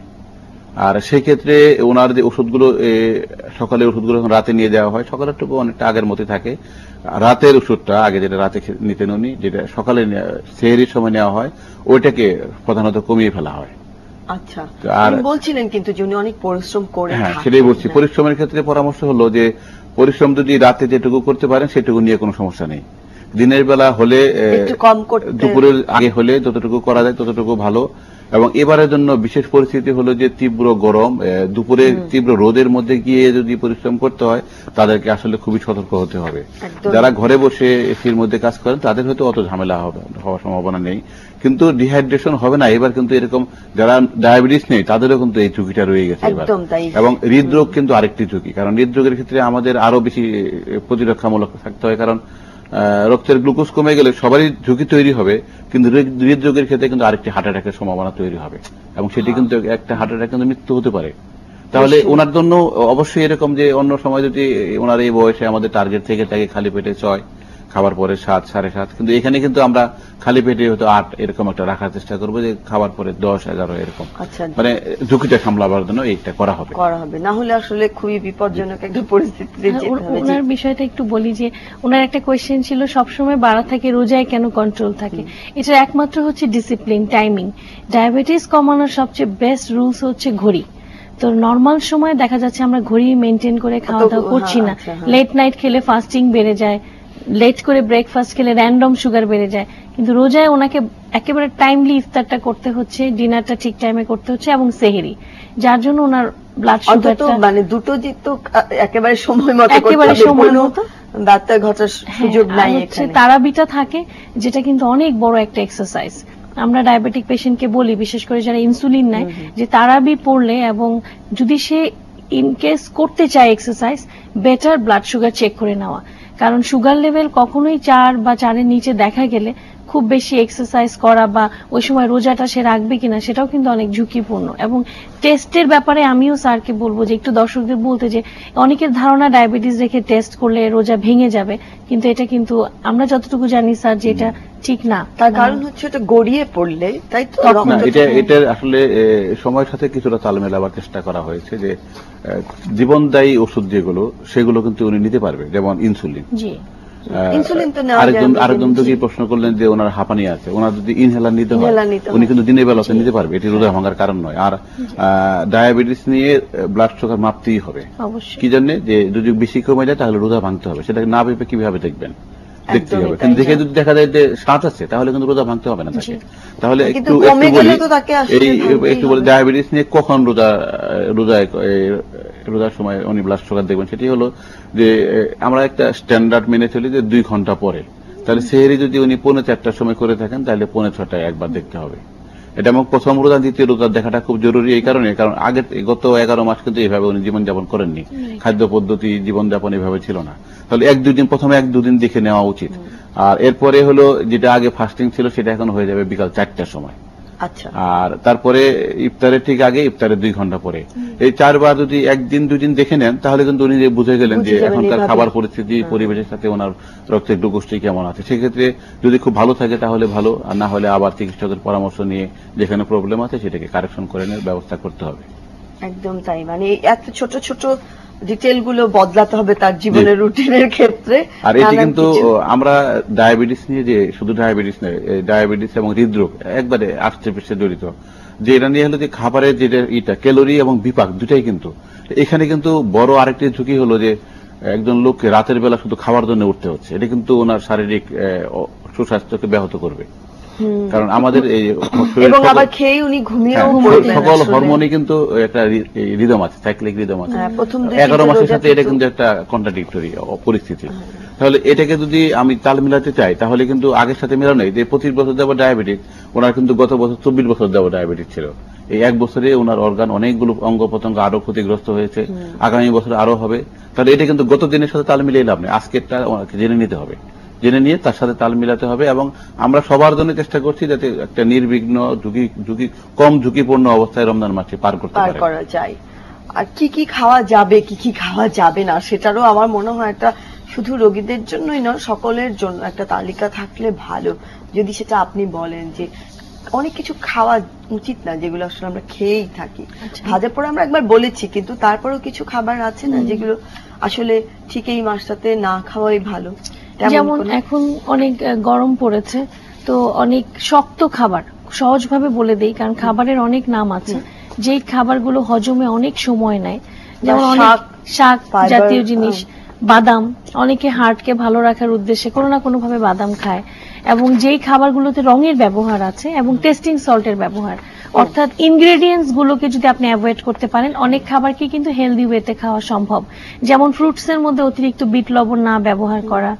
আর সেই ক্ষেত্রে ওনার যে ওষুধগুলো, সকালের ওষুধগুলো রাতে নিয়ে যাওয়া হয়, সকালেরটুকু অনেকটা আগের মতো থাকে। রাতের ওষুধটা আগে যেটা রাতে নিতেন উনি, যেটা সকালে সেহরির সময় নেওয়া হয়, ওইটাকে প্রধানত কমিয়ে ফেলা হয়। আচ্ছা, আপনি বলছিলেন কিন্তু যে উনি অনেক পরিশ্রম করে। হ্যাঁ, সেটাই বলছি। পরিশ্রমের ক্ষেত্রে পরামর্শ হলো যে পরিশ্রম যদি রাতে যেটুকু করতে পারেন সেটুকু নিয়ে কোনো সমস্যা নেই। দিনের বেলা হলে একটু কম করতে, দুপুরের আগে হলে যতটুকু করা যায় ততটুকু ভালো। এবং এবারের জন্য বিশেষ পরিস্থিতি হলো যে তীব্র গরম, দুপুরে তীব্র রোদের মধ্যে গিয়ে যদি পরিশ্রম করতে হয় তাদেরকে আসলে খুবই সতর্ক হতে হবে। যারা ঘরে বসে এসির মধ্যে কাজ করেন তাদের হয়তো অত ঝামেলা হওয়ার সম্ভাবনা নেই, কিন্তু ডিহাইড্রেশন হবে না। এবার কিন্তু এরকম যারা ডায়াবেটিস নেই তাদেরও কিন্তু এই ঝুঁকিটা রয়ে গেছে এবার। এবং হৃদরোগ কিন্তু আরেকটি ঝুঁকি, কারণ হৃদরোগের ক্ষেত্রে আমাদের আরো বেশি প্রতিরক্ষামূলক থাকতে হয়, কারণ রক্তের গ্লুকোজ কমে গেলে সবারই ঝুঁকি তৈরি হবে, কিন্তু হৃদরোগের ক্ষেত্রে কিন্তু আরেকটি হার্ট অ্যাটাকের সম্ভাবনা তৈরি হবে এবং সেটি কিন্তু একটা হার্ট অ্যাটাক কিন্তু মৃত্যু হতে পারে। তাহলে ওনার জন্য অবশ্যই এরকম যে অন্য সময় যদি ওনার এই বয়সে আমাদের টার্গেট থেকে থাকে খালি পেটে 6, খাবার পরে 7, 7.5, কিন্তু এখানে কিন্তু আমরা খালি পেটে হয়তো 8 এরকম একটা রাখার চেষ্টা করবো, যে খাবার পরে 10, 11 এরকম। মানে ঝুঁকিটা সামলাবার জন্য এইটা করা হবে, না হলে আসলে খুবই বিপজ্জনক একটা পরিস্থিতিতে যেতে হবে। ওনার বিষয়টা একটু বলি যে ওনার একটা কোয়েশ্চেন ছিল সবসময় বাড়া থাকে, রোজায় কেন কন্ট্রোল থাকে। এটার একমাত্র হচ্ছে ডিসিপ্লিন, টাইমিং। ডায়াবেটিস কমানোর সবচেয়ে বেস্ট রুলস হচ্ছে ঘড়ি। তো নর্মাল সময় দেখা যাচ্ছে আমরা ঘড়ি মেনটেন করে খাওয়া দাওয়া করছি না, লেট নাইট খেলে ফাস্টিং বেড়ে যায়, লেট করে ব্রেকফাস্ট খেলে র্যান্ডম সুগার বেড়ে যায়। কিন্তু রোজায় ওনাকে একেবারে টাইমলি ইফতারটা করতে হচ্ছে, ডিনারটা ঠিক টাইমে করতে হচ্ছে এবং সেহরি, যার জন্য ওনার ব্লাড সুগারটা মানে দুটো তো একেবারে সময় মতো, একেবারে সময় মতো বার্তা ঘটার সুযোগ নাই এখানে। তারাবিটা থাকে, যেটা কিন্তু অনেক বড় একটা এক্সারসাইজ। আমরা ডায়াবেটিক পেশেন্টকে বলি, বিশেষ করে যারা ইনসুলিন নেয়, যে তারাবি পড়লে এবং যদি সে ইনকেস করতে চায় exercise, better blood sugar check করে নেওয়া। কারণ সুগার লেভেল কখনোই 4 বা 4-এর নিচে দেখা গেলে খুব বেশি এক্সারসাইজ করা বা ওই সময় রোজাটা সে রাখবে কিনা সেটাও কিন্তু অনেক ঝুঁকিপূর্ণ। এবং টেস্টের ব্যাপারে আমিও স্যারকে বলবো যে একটু দর্শকদের বলতে, যে অনেকের ধারণা ডায়াবেটিস রেখে টেস্ট করলে রোজা ভেঙে যাবে, কিন্তু এটা কিন্তু আমরা যতটুকু জানি স্যার যে এটা ঠিক না। তার কারণ হচ্ছে এটা গড়িয়ে পড়লে, তাই তো এটা আসলে সময়ের সাথে কিছুটা তাল মেলাবার চেষ্টা করা হয়েছে, যে জীবনদায়ী ওষুধ যেগুলো সেগুলো কিন্তু উনি নিতে পারবে, যেমন ইনসুলিন। জি, আরেকজন যদি প্রশ্ন করলেন যে ওনার হাঁপানি আছে, ওনার যদি ইনহেলার নিতে হয় উনি কিন্তু দিনের বেলাতে নিতে পারবে, এটি রোজা ভাঙার কারণ নয়। আর ডায়াবেটিস নিয়ে ব্লাড সুগার মাপতেই হবে। কি জন্য? যে যদি বেশি কমে যায় তাহলে রোজা ভাঙতে হবে, সেটাকে না ভেবে কিভাবে দেখবেন, দেখতে হবে। কিন্তু দেখে যদি দেখা যায় যে 7 আছে তাহলে কিন্তু রোজা ভাঙতে হবে না তাকে। তাহলে একটু বলি ডায়াবেটিস নিয়ে কখন রোজার সময় উনি ব্লাড সুগার দেখবেন, সেটি হলো যে আমরা একটা স্ট্যান্ডার্ড মেনে চলি যে 2 ঘন্টা পরে। তাহলে সেহেরি যদি উনি 4:45টার সময় করে থাকেন তাহলে 5:45টায় একবার দেখতে হবে। এটা এবং প্রথম রোজা দ্বিতীয় রোজা দেখাটা খুব জরুরি এই কারণে, কারণ আগে গত 11 মাস কিন্তু এইভাবে উনি জীবনযাপন করেননি, খাদ্য পদ্ধতি জীবনযাপন এইভাবে ছিল না। তাহলে প্রথমে 1-2 দিন দেখে নেওয়া উচিত। আর এরপরে হলো যেটা আগে ফাস্টিং ছিল সেটা এখন হয়ে যাবে বিকাল 4টার সময়। আচ্ছা, আর তারপরে ইফতারের ঠিক আগে, ইফতারের 2 ঘন্টা পরে। এই 4 বার যদি 1-2 দিন দেখে নেন তাহলে কিন্তু উনি যে বুঝে গেলেন যে বুঝে যাবেন এখনকার এভাবে। খাবার পরিস্থিতি, পরিবেশের সাথে ওনার রক্তের গ্লুকোজটি কেমন আছে। সেক্ষেত্রে যদি খুব ভালো থাকে তাহলে ভালো, আর না হলে আবার চিকিৎসকের পরামর্শ নিয়ে যেখানে প্রবলেম আছে সেটাকে কারেকশন করে নেওয়ার ব্যবস্থা করতে হবে। একদম তাই। মানে এত ছোট ছোট ডিটেল গুলো বদলাতে হবে তার জীবনের রুটিনের ক্ষেত্রে। আর এটি নানান কিন্তু কিছু। আমরা ডায়াবেটিস নিয়ে, যে শুধু ডায়াবেটিস নয়, ডায়াবেটিস এবং হৃদরোগ একবারে আষ্টে পৃষ্ঠে জড়িত, যে এটা নিয়ে হলো যে খাবারের যেটা ক্যালোরি এবং বিপাক দুটাই কিন্তু এখানে কিন্তু বড় আরেকটি ঝুঁকি হলো যে একজন লোককে রাতের বেলা শুধু খাওয়ার জন্য উঠতে হচ্ছে। এটা কিন্তু ওনার শারীরিক সুস্বাস্থ্যকে ব্যাহত করবে। কারণ আমাদের এই এবং আবার খেয়ে উনি ঘুমিয়েও হ্যাঁ, পড়বেন সকল আসলে। হরমোনই কিন্তু একটা রিদম আছে, সাইক্লিক রিদম আছে। হ্যাঁ, প্রথম 11 মাসের সাথে এটা কিন্তু কিন্তু একটা কন্ট্রাডিক্টরি পরিস্থিতি। তাহলে এটাকে যদি আমি তাল মিলাতে চাই তাহলে কিন্তু আগের সাথে মেলানো নেই। যে 25 বছর যাবো ডায়াবেটিক, ওনার কিন্তু গত বছর 24 বছর যাবো ডায়াবেটিক ছিল। এই 1 বছরে ওনার অর্গান অনেকগুলো অঙ্গ প্রত্যঙ্গ আরো ক্ষতিগ্রস্ত হয়েছে, আগামী বছর আরো হবে। তাহলে এটা কিন্তু গত দিনের সাথে তাল মিলিয়ে লাভ নেই, আজকেরটা ওনাকে জেনে নিতে হবে, জেনে নিয়ে তার সাথে তাল মিলাতে হবে। এবং আমরা সবার জন্য চেষ্টা করছি যাতে একটা নির্বিঘ্ন কম ঝুঁকিপূর্ণ অবস্থায় রমজান মাসে পার করতে পার পারে। করা যায়। আর কি কি খাওয়া যাবে, কি কি খাওয়া যাবে না, সেটারও আমার মনে হয় একটা শুধু রোগীদের জন্যই নয়, সকলের জন্য একটা তালিকা থাকলে ভালো। যদি সেটা আপনি বলেন যে অনেক কিছু খাওয়া উচিত না যেগুলো আসলে আমরা খেয়েই থাকি। ভাজা পোড়া আমরা একবার বলেছি, কিন্তু তারপরেও কিছু খাবার আছে না যেগুলো আসলে ঠিক এই মাসটাতে না খাওয়াই ভালো। তেমন যেমন কোনো? এখন অনেক গরম পড়েছে, তো অনেক শক্ত খাবার সহজভাবে বলে দেই, কারণ খাবারের অনেক নাম আছে, যেই খাবারগুলো হজমে অনেক সময় নেয়। যেমন অনেক শাক fiber, জাতীয় জিনিস, বাদাম, অনেকে হার্টকে ভালো রাখার উদ্দেশ্যে কোনো না কোনো ভাবে বাদাম খায়। এবং যেই খাবারগুলোতে রঙের ব্যবহার আছে এবং টেস্টিং সল্টের ব্যবহার, অর্থাৎ ইনগ্রেডিয়েন্টস গুলোকে যদি আপনি অ্যাভয়েড করতে পারেন, অনেক খাবারকে কিন্তু হেলদি ওয়েতে খাওয়া সম্ভব। যেমন ফ্রুটস এর মধ্যে অতিরিক্ত বিট লবণ না ব্যবহার করা,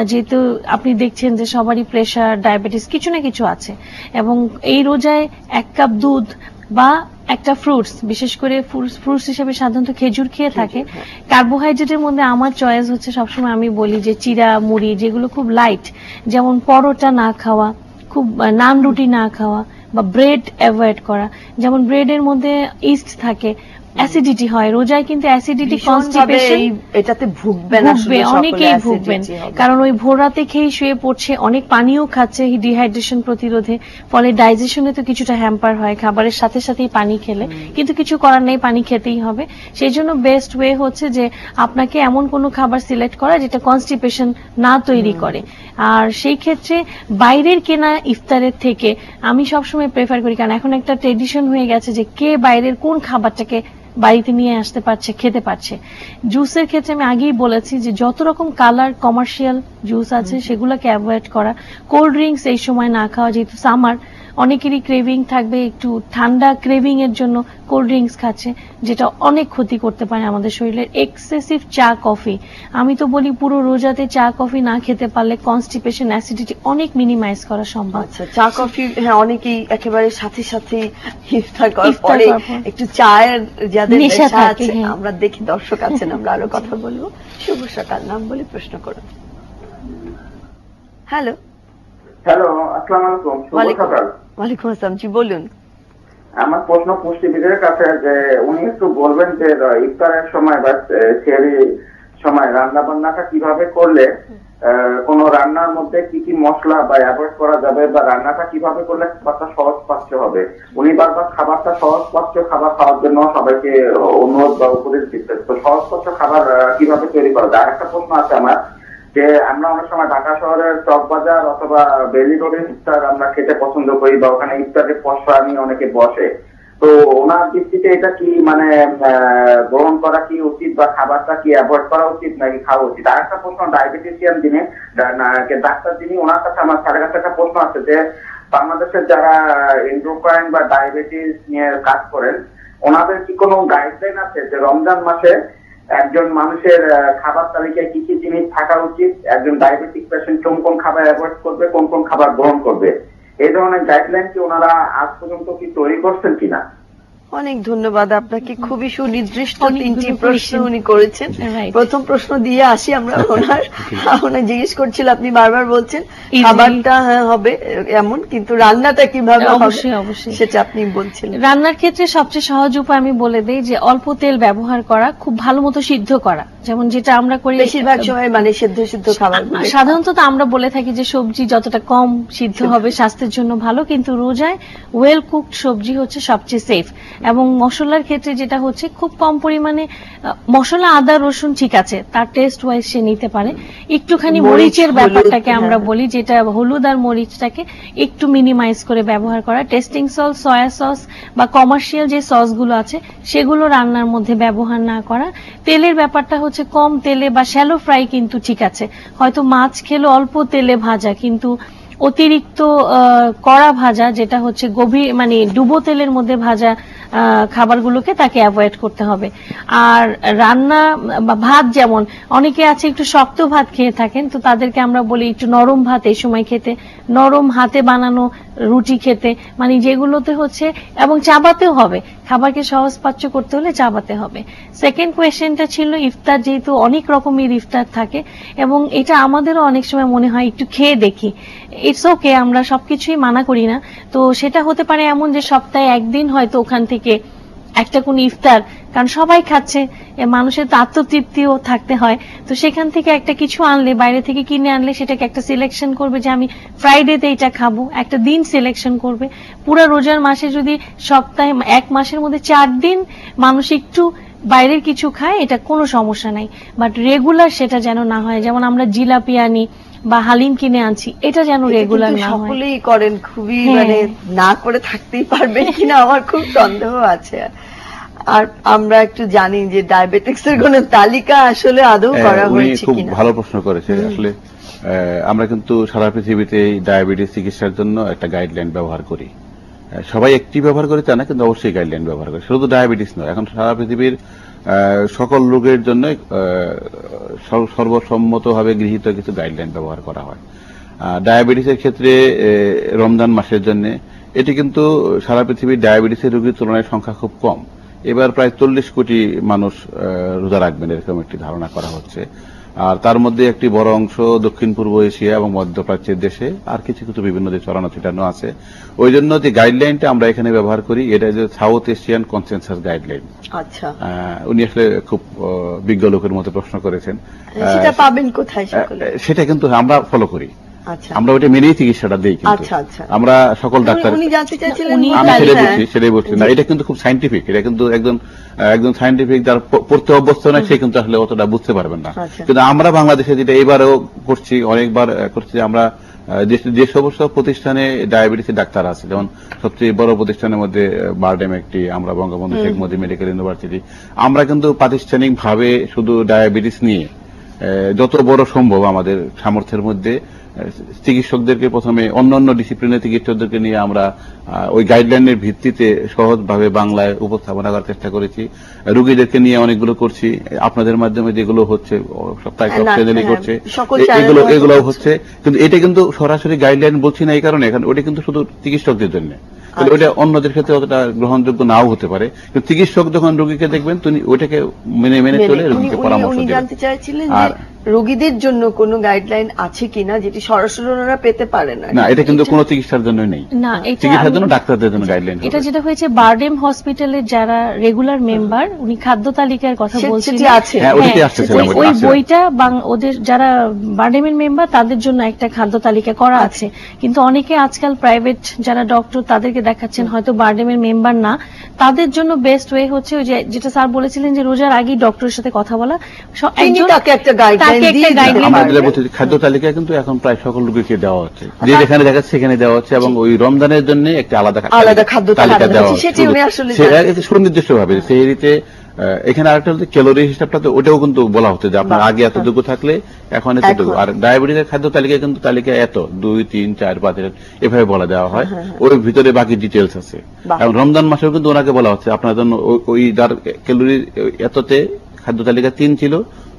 যেহেতু আপনি দেখছেন যে সবারই প্রেশার, ডায়াবেটিস কিছু না কিছু আছে, এবং এই রোজায় 1 কাপ দুধ বা একটা ফ্রুটস, বিশেষ করে ফ্রুটস হিসেবে সাধারণত খেজুর খেয়ে থাকে। কার্বোহাইড্রেটের মধ্যে আমার চয়েস হচ্ছে, সবসময় আমি বলি যে চিড়া মুড়ি, যেগুলো খুব লাইট, যেমন পরোটা না খাওয়া, খুব নান রুটি না খাওয়া, বা ব্রেড অ্যাভয়েড করা। যেমন ব্রেডের মধ্যে ইস্ট থাকে, অ্যাসিডিটি হয় রোজায়, কিন্তু অ্যাসিডিটি কনস্টিপেশন এটাতে ভুগবেন, ভুগবে, অনেকেই ভুগবেন, কারণ ওই ভোর রাতে খেয়ে শুয়ে পড়ছে, অনেক পানিও খাচ্ছে ডিহাইড্রেশন প্রতিরোধে, ফলে ডাইজেশনে তো কিছুটা হ্যাম্পার হয় খাবারের সাথে সাথেই পানি খেলে, কিন্তু কিছু করার নেই, পানি খেতেই হবে। সেই জন্য বেস্ট ওয়ে হচ্ছে যে আপনাকে এমন কোনো খাবার সিলেক্ট করা যেটা কনস্টিপেশন না তৈরি করে। আর সেই ক্ষেত্রে বাইরের কেনা ইফতারের থেকে আমি সবসময় প্রেফার করি, কারণ এখন একটা ট্রেডিশন হয়ে গেছে যে কে বাইরের কোন খাবারটাকে বাড়িতে নিয়ে আসতে পারছে, খেতে পারছে। জুসের ক্ষেত্রে আমি আগেই বলেছি যে যত রকম কালার কমার্শিয়াল জুস আছে সেগুলোকে অ্যাভয়েড করা। কোল্ড ড্রিঙ্কস এই সময় না খাওয়া, যেহেতু সামার, অনেকেরই ক্রেভিং থাকবে, একটু ঠান্ডা ক্রেভিং এর জন্য কোল্ড ড্রিঙ্কস খাচ্ছে, যেটা অনেক ক্ষতি করতে পারে আমাদের শরীরের। এক্সেসিভ চা কফি, আমি তো বলি পুরো রোজাতে চা কফি না খেতে পারলে কনস্টিপেশন, অ্যাসিডিটি অনেক মিনিমাইজ করা সম্ভব। আচ্ছা, চা কফি, হ্যাঁ, অনেকেই একেবারে সাথে সাথে ইফতার করার ইফতার পরে করার পর একটু চায়ের যাদের নেশা নেশা থাকে, আছে, হ্যাঁ। আমরা দেখি দর্শক আছেন, আমরা আরো কথা বলবো। শুভ সকাল, নাম বলে প্রশ্ন করুন। হ্যালো, হ্যালো, আসসালামু আলাইকুম, শুভ সকাল। ওয়ালাইকুম আসসালাম, জি বলুন। আমার প্রশ্ন পুষ্টিবিদের কাছে, যে উনি একটু বলবেন যে ইফতারের সময় বা সেহরির সময় রান্না বান্নাটা কিভাবে করলে কোন রান্নার মধ্যে কি কি মশলা বা অ্যাভয়েড করা যাবে, বা রান্নাটা কিভাবে করলে খাবারটা সহজ পাচ্য হবে। উনি বারবার খাবারটা সহজ পাচ্য খাবার খাওয়ার জন্য সবাইকে অনুরোধ বা উপদেশ দিচ্ছেন, তো সহজ পাচ্য খাবার কিভাবে তৈরি করা যায়। আরেকটা প্রশ্ন আছে আমার, যে আমরা অনেক সময় ঢাকা শহরের চক বাজার অথবা বেলি রোডের ইফতার আমরা খেতে পছন্দ করি, বা ওখানে ইফতারের পসরা নিয়ে অনেকে বসে, তো ওনার দৃষ্টিতে এটা কি মানে গ্রহণ করা কি উচিত, বা খাবারটা কি অ্যাভয়েড করা উচিত নাকি খাওয়া উচিত। আর একটা প্রশ্ন, ডায়াবেটিসিয়ান যিনি ডাক্তার, যিনি, ওনার কাছে আমার স্যারের কাছে একটা প্রশ্ন আছে, যে বাংলাদেশের যারা এন্ডোক্রাইন বা ডায়াবেটিস নিয়ে কাজ করেন, ওনাদের কি কোনো গাইডলাইন আছে যে রমজান মাসে একজন মানুষের খাবার তালিকায় কি কি জিনিস থাকা উচিত, একজন ডায়াবেটিক পেশেন্ট কোন কোন খাবার অ্যাভয়েড করবে, কোন কোন খাবার গ্রহণ করবে, এই ধরনের গাইডলাইন কি ওনারা আজ পর্যন্ত কি তৈরি করছেন কিনা? অনেক ধন্যবাদ আপনাকে, খুবই সুনির্দিষ্ট অনেকগুলো 3টি প্রশ্ন question। উনি করেছেন। Right. প্রথম প্রশ্ন দিয়ে আসি আমরা। ওনার জিজ্ঞেস করছিল, আপনি বারবার বলছেন Easy। খাবারটা হবে এমন, কিন্তু রান্নাটা কিভাবে হবে অবশ্যই, অবশ্যই। সেটা আপনি বলছিলেন। রান্নার ক্ষেত্রে সবচেয়ে সহজ উপায় আমি বলে দেই যে অল্প তেল ব্যবহার করা, খুব ভালো মতো সিদ্ধ করা, যেমন যেটা আমরা করি বেশিরভাগ সময় মানে সেদ্ধ সিদ্ধ খাবার সাধারণত আমরা বলে থাকি যে সবজি যতটা কম সিদ্ধ হবে স্বাস্থ্যের জন্য ভালো, কিন্তু রোজায় ওয়েল কুকড সবজি হচ্ছে সবচেয়ে সেফ। এবং মশলার ক্ষেত্রে যেটা হচ্ছে খুব কম পরিমাণে মশলা, আদা রসুন ঠিক আছে, তার টেস্ট ওয়াইজ সে নিতে পারে। একটুখানি মরিচ, মরিচের হলুদ, ব্যাপারটাকে আমরা হ্যাঁ। বলি, যেটা হলুদ আর মরিচটাকে একটু মিনিমাইজ করে ব্যবহার করা। টেস্টিং সস, সয়া সস বা কমার্শিয়াল যে সসগুলো আছে সেগুলো রান্নার মধ্যে ব্যবহার না করা। তেলের ব্যাপারটা হচ্ছে কম তেলে বা শ্যালো ফ্রাই কিন্তু ঠিক আছে, হয়তো মাছ খেলো অল্প তেলে ভাজা, কিন্তু অতিরিক্ত কড়া ভাজা, যেটা হচ্ছে গভীর মানে ডুবো তেলের মধ্যে ভাজা খাবারগুলোকে তাকে অ্যাভয়েড করতে হবে। আর রান্না বা ভাত, যেমন অনেকে আছে একটু শক্ত ভাত খেয়ে থাকেন, তো তাদেরকে আমরা বলি একটু নরম ভাত এই সময় খেতে, নরম হাতে বানানো রুটি খেতে, মানে যেগুলোতে হচ্ছে, এবং চাবাতেও হবে, খাবারকে সহজপাচ্য করতে হলে চাবাতে হবে। সেকেন্ড কোয়েশ্চেনটা ছিল ইফতার, যেহেতু অনেক রকমের ইফতার থাকে এবং এটা আমাদেরও অনেক সময় মনে হয় একটু খেয়ে দেখি, ইটস ওকে, আমরা সবকিছুই মানা করি না। তো সেটা হতে পারে এমন যে সপ্তাহে একদিন হয়তো ওখান থেকে একটা কোন ইফতার, কারণ সবাই খাচ্ছে, মানুষের তো আত্মতৃপ্তিও থাকতে হয়, তো সেখান থেকে একটা কিছু আনলে, বাইরে থেকে কিনে আনলে সেটাকে একটা সিলেকশন করবে যে আমি ফ্রাইডেতে এটা খাবো, একটা দিন সিলেকশন করবে। পুরো রোজার মাসে যদি সপ্তাহে, এক মাসের মধ্যে 4 দিন মানুষ একটু বাইরের কিছু খায়, এটা কোনো সমস্যা নাই, বাট রেগুলার সেটা যেন না হয়। যেমন আমরা জিলাপি আনি বা হালিম কিনে আনছি, এটা যেন রেগুলার না হয়। সকলেই করেন, খুবই হ্যাঁ। মানে না করে থাকতেই পারবেন কিনা আমার খুব সন্দেহ আছে। আর আমরা একটু জানি যে ডায়াবেটিক্স এর কোনো তালিকা আসলে আদৌ করা উনি হয়েছে খুব কিনা। ভালো প্রশ্ন করেছে। আসলে আমরা কিন্তু সারা পৃথিবীতে ডায়াবেটিস চিকিৎসার জন্য একটা গাইডলাইন ব্যবহার করি। সবাই একটি ব্যবহার করে তা না, কিন্তু অবশ্যই গাইডলাইন ব্যবহার করে। শুধু ডায়াবেটিস নয়, এখন সারা পৃথিবীর সকল রোগের জন্য সর্বসম্মতভাবে গৃহীত কিছু গাইডলাইন ব্যবহার করা হয়। ডায়াবেটিসের ক্ষেত্রে রমজান মাসের জন্য এটি কিন্তু সারা পৃথিবীর ডায়াবেটিসের রোগীর তুলনায় সংখ্যা খুব কম। এবার প্রায় 40 কোটি মানুষ রোজা রাখবেন, এরকম একটি ধারণা করা হচ্ছে। আর তার মধ্যে একটি বড় অংশ দক্ষিণ পূর্ব এশিয়া এবং মধ্যপ্রাচ্যের দেশে, আর কিছু কিছু বিভিন্ন দেশে ছড়ানো ছিটানো আছে। ওই জন্য যে গাইডলাইনটা আমরা এখানে ব্যবহার করি, এটা যে সাউথ এশিয়ান কনসেনসাস গাইডলাইন। আচ্ছা, উনি আসলে খুব বিজ্ঞ লোকের মতো প্রশ্ন করেছেন। সেটা পাবেন কোথায় সকলে? সেটা কিন্তু আমরা ফলো করি, আচ্ছা, আমরা ওটা মেনেই চিকিৎসাটা দিই। কিন্তু আচ্ছা, আচ্ছা। আমরা সকল ডাক্তার, উনি জানতে চাইছিলেন, উনি আমি হ্যাঁ। সেটাই বলছি না, এটা কিন্তু খুব সাইন্টিফিক, এটা কিন্তু একদম সাইন্টিফিক, যার পড়তে অভ্যস্ত নয় সে কিন্তু আসলে অতটা বুঝতে পারবেন না। আচ্ছা। কিন্তু আমরা বাংলাদেশে যেটা এবারেও করছি, অনেকবার করছি, আমরা যে সমস্ত প্রতিষ্ঠানে ডায়াবেটিসের ডাক্তার আছে, যেমন সবচেয়ে বড় প্রতিষ্ঠানের মধ্যে বারডেম একটি, আমরা বঙ্গবন্ধু শেখ মুজিব মেডিকেল ইউনিভার্সিটি, আমরা কিন্তু প্রাতিষ্ঠানিক ভাবে শুধু ডায়াবেটিস নিয়ে যত বড় সম্ভব আমাদের সামর্থ্যের মধ্যে চিকিৎসকদেরকে প্রথমে অন্যান্য ডিসিপ্লিনের চিকিৎসকদেরকে নিয়ে আমরা ওই গাইডলাইনের ভিত্তিতে সহজভাবে বাংলায় উপস্থাপনা করার চেষ্টা করেছি। রোগীদেরকে নিয়ে অনেকগুলো করছি, আপনাদের মাধ্যমে যেগুলো হচ্ছে সপ্তাহে করছে, এগুলো হচ্ছে। কিন্তু এটা কিন্তু সরাসরি গাইডলাইন বলছি না এই কারণে, এখানে ওটা কিন্তু শুধু চিকিৎসকদের জন্য, ওটা অন্যদের ক্ষেত্রে অতটা গ্রহণযোগ্য নাও হতে পারে। কিন্তু চিকিৎসক যখন রোগীকে দেখবেন, তিনি ওইটাকে মেনে চলে রোগীকে পরামর্শ দেবেন। জানতে চাইছিলেন যে রোগীদের জন্য কোনো গাইডলাইন আছে কিনা যেটি সরাসরি ওনারা পেতে পারেন? না, এটা কিন্তু কোনো চিকিৎসার জন্য নেই, না, চিকিৎসার জন্য ডাক্তারদের জন্য গাইডলাইন। এটা যেটা হয়েছে বারডেম হসপিটালের যারা রেগুলার মেম্বার, উনি খাদ্য তালিকার কথা বলছিলেন, ওই বইটা ওদের যারা বারডেমের মেম্বার তাদের জন্য একটা খাদ্য তালিকা করা আছে। কিন্তু অনেকে আজকাল প্রাইভেট যারা ডক্টর তাদেরকে দেখাচ্ছেন, হয়তো বারডেমের মেম্বার না, তাদের জন্য বেস্ট ওয়ে হচ্ছে ওই যেটা স্যার বলেছিলেন যে রোজার আগেই ডক্টরের সাথে কথা বলা, তাকে একটা গাইডলাইন। খাদ্য তালিকা কিন্তু এখন প্রায় সকল রোগীকে দেওয়া হচ্ছে, যে যেখানে দেখাচ্ছে সেখানে দেওয়া হচ্ছে, এবং ওই রমজানের জন্য একটা আলাদা খাদ্য তালিকা দেওয়া হচ্ছে সুনির্দিষ্ট ভাবে। সেহরিতে এখানে আরেকটা হচ্ছে ক্যালোরি হিসাবটা, তো ওটাও কিন্তু বলা হচ্ছে যে আপনার আগে এতটুকু থাকলে এখন এতটুকু। আর ডায়াবেটিসের খাদ্য তালিকা কিন্তু তালিকা এত 2, 3, 4, 5 এভাবে বলা দেওয়া হয়, ওর ভিতরে বাকি ডিটেলস আছে। এবং রমজান মাসেও কিন্তু ওনাকে বলা হচ্ছে আপনার জন্য ওই যার ক্যালোরি এততে খাদ্য তালিকা 3 ছিল,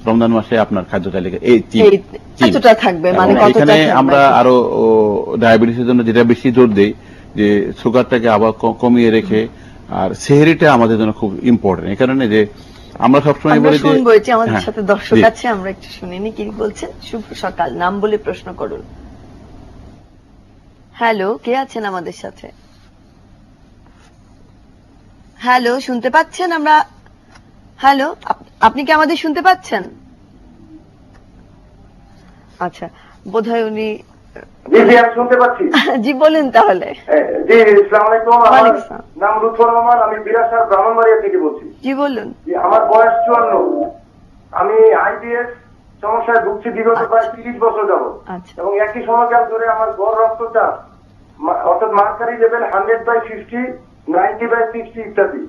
রমজান মাসে আপনার খাদ্য তালিকা এই 3 এতটা থাকবে, মানে এবং কতটা এখানে থাকবে? আমরা আরো ডায়াবেটিসের জন্য যেটা বেশি জোর দেই যে সুগারটাকে আবার কমিয়ে রেখে, আর সেহরিটা আমাদের জন্য খুব ইম্পর্টেন্ট। এই কারণে যে আমরা সবসময় আমরা বলি যে শুনবো, এটি আমাদের হ্যাঁ, সাথে দর্শক জি। আছে, আমরা একটু শুনিনি কি বলছেন। শুভ সকাল, নাম বলে প্রশ্ন করুন। হ্যালো, কে আছেন আমাদের সাথে? হ্যালো, শুনতে পাচ্ছেন? আমরা হ্যালো, আপনি কি আমাদের শুনতে পাচ্ছেন? আচ্ছা, বোধহয় উনি জি জি আমি শুনতে পাচ্ছি। জি বলেন তাহলে। জি আসসালামু আলাইকুম, আমার ওয়ালাইকুম আসসালাম। নাম লুৎফর রহমান, আমি বিরাসার ব্রাহ্মণবাড়িয়া থেকে বলছি। জি বলুন। জি, আমার বয়স 54, আমি আইবিএস সমস্যায় ভুগছি বিগত প্রায় 30 বছর যাবত, আচ্ছা। এবং একই সময়কাল ধরে আমার গড় রক্তচাপ অর্থাৎ মার্কারি লেভেল 100/50, 90/60 ইত্যাদি।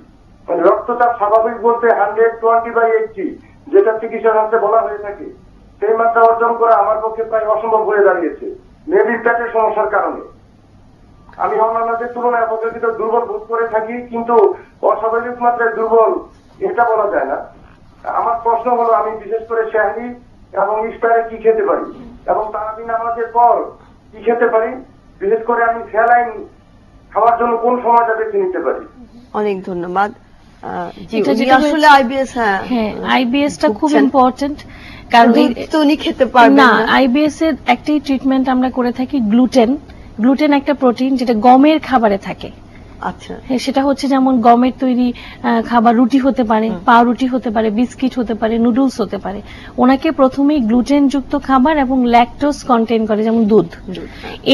মানে রক্তচাপ স্বাভাবিক বলতে 120/80, যেটা চিকিৎসা শাস্ত্রে বলা হয়ে থাকে, সেই মাত্রা অর্জন করা আমার পক্ষে প্রায় অসম্ভব হয়ে দাঁড়িয়েছে মেবি পেটের সমস্যার কারণে। আমি অন্যান্যদের তুলনায় অপেক্ষিত দুর্বল বোধ করে থাকি, কিন্তু অস্বাভাবিক মাত্রায় দুর্বল এটা বলা যায় না। আমার প্রশ্ন হলো, আমি বিশেষ করে সেহরি এবং ইফতারে কি খেতে পারি, এবং তারাবি নামাজের পর কি খেতে পারি, বিশেষ করে আমি স্যালাইন খাওয়ার জন্য কোন সময়টা বেছে নিতে পারি? অনেক ধন্যবাদ। জি, এটা উনি যেটা আসলে হয়েছে- আইবিএস, হ্যাঁ আইবিএস টা খুব ভুগছেন। ইম্পর্টেন্ট, কারণ দুধ তো উনি খেতে পারবেন না, না। আইবিএস এর একটাই ট্রিটমেন্ট আমরা করে থাকি, গ্লুটেন। গ্লুটেন একটা প্রোটিন যেটা গমের খাবারে থাকে। আচ্ছা, হ্যাঁ, সেটা হচ্ছে যেমন গমের তৈরি খাবার, রুটি হতে পারে, পাউরুটি হতে পারে, বিস্কিট হতে পারে, নুডলস হতে পারে। ওনাকে প্রথমেই গ্লুটেন যুক্ত খাবার এবং ল্যাকটোজ কন্টেন করে, যেমন দুধ,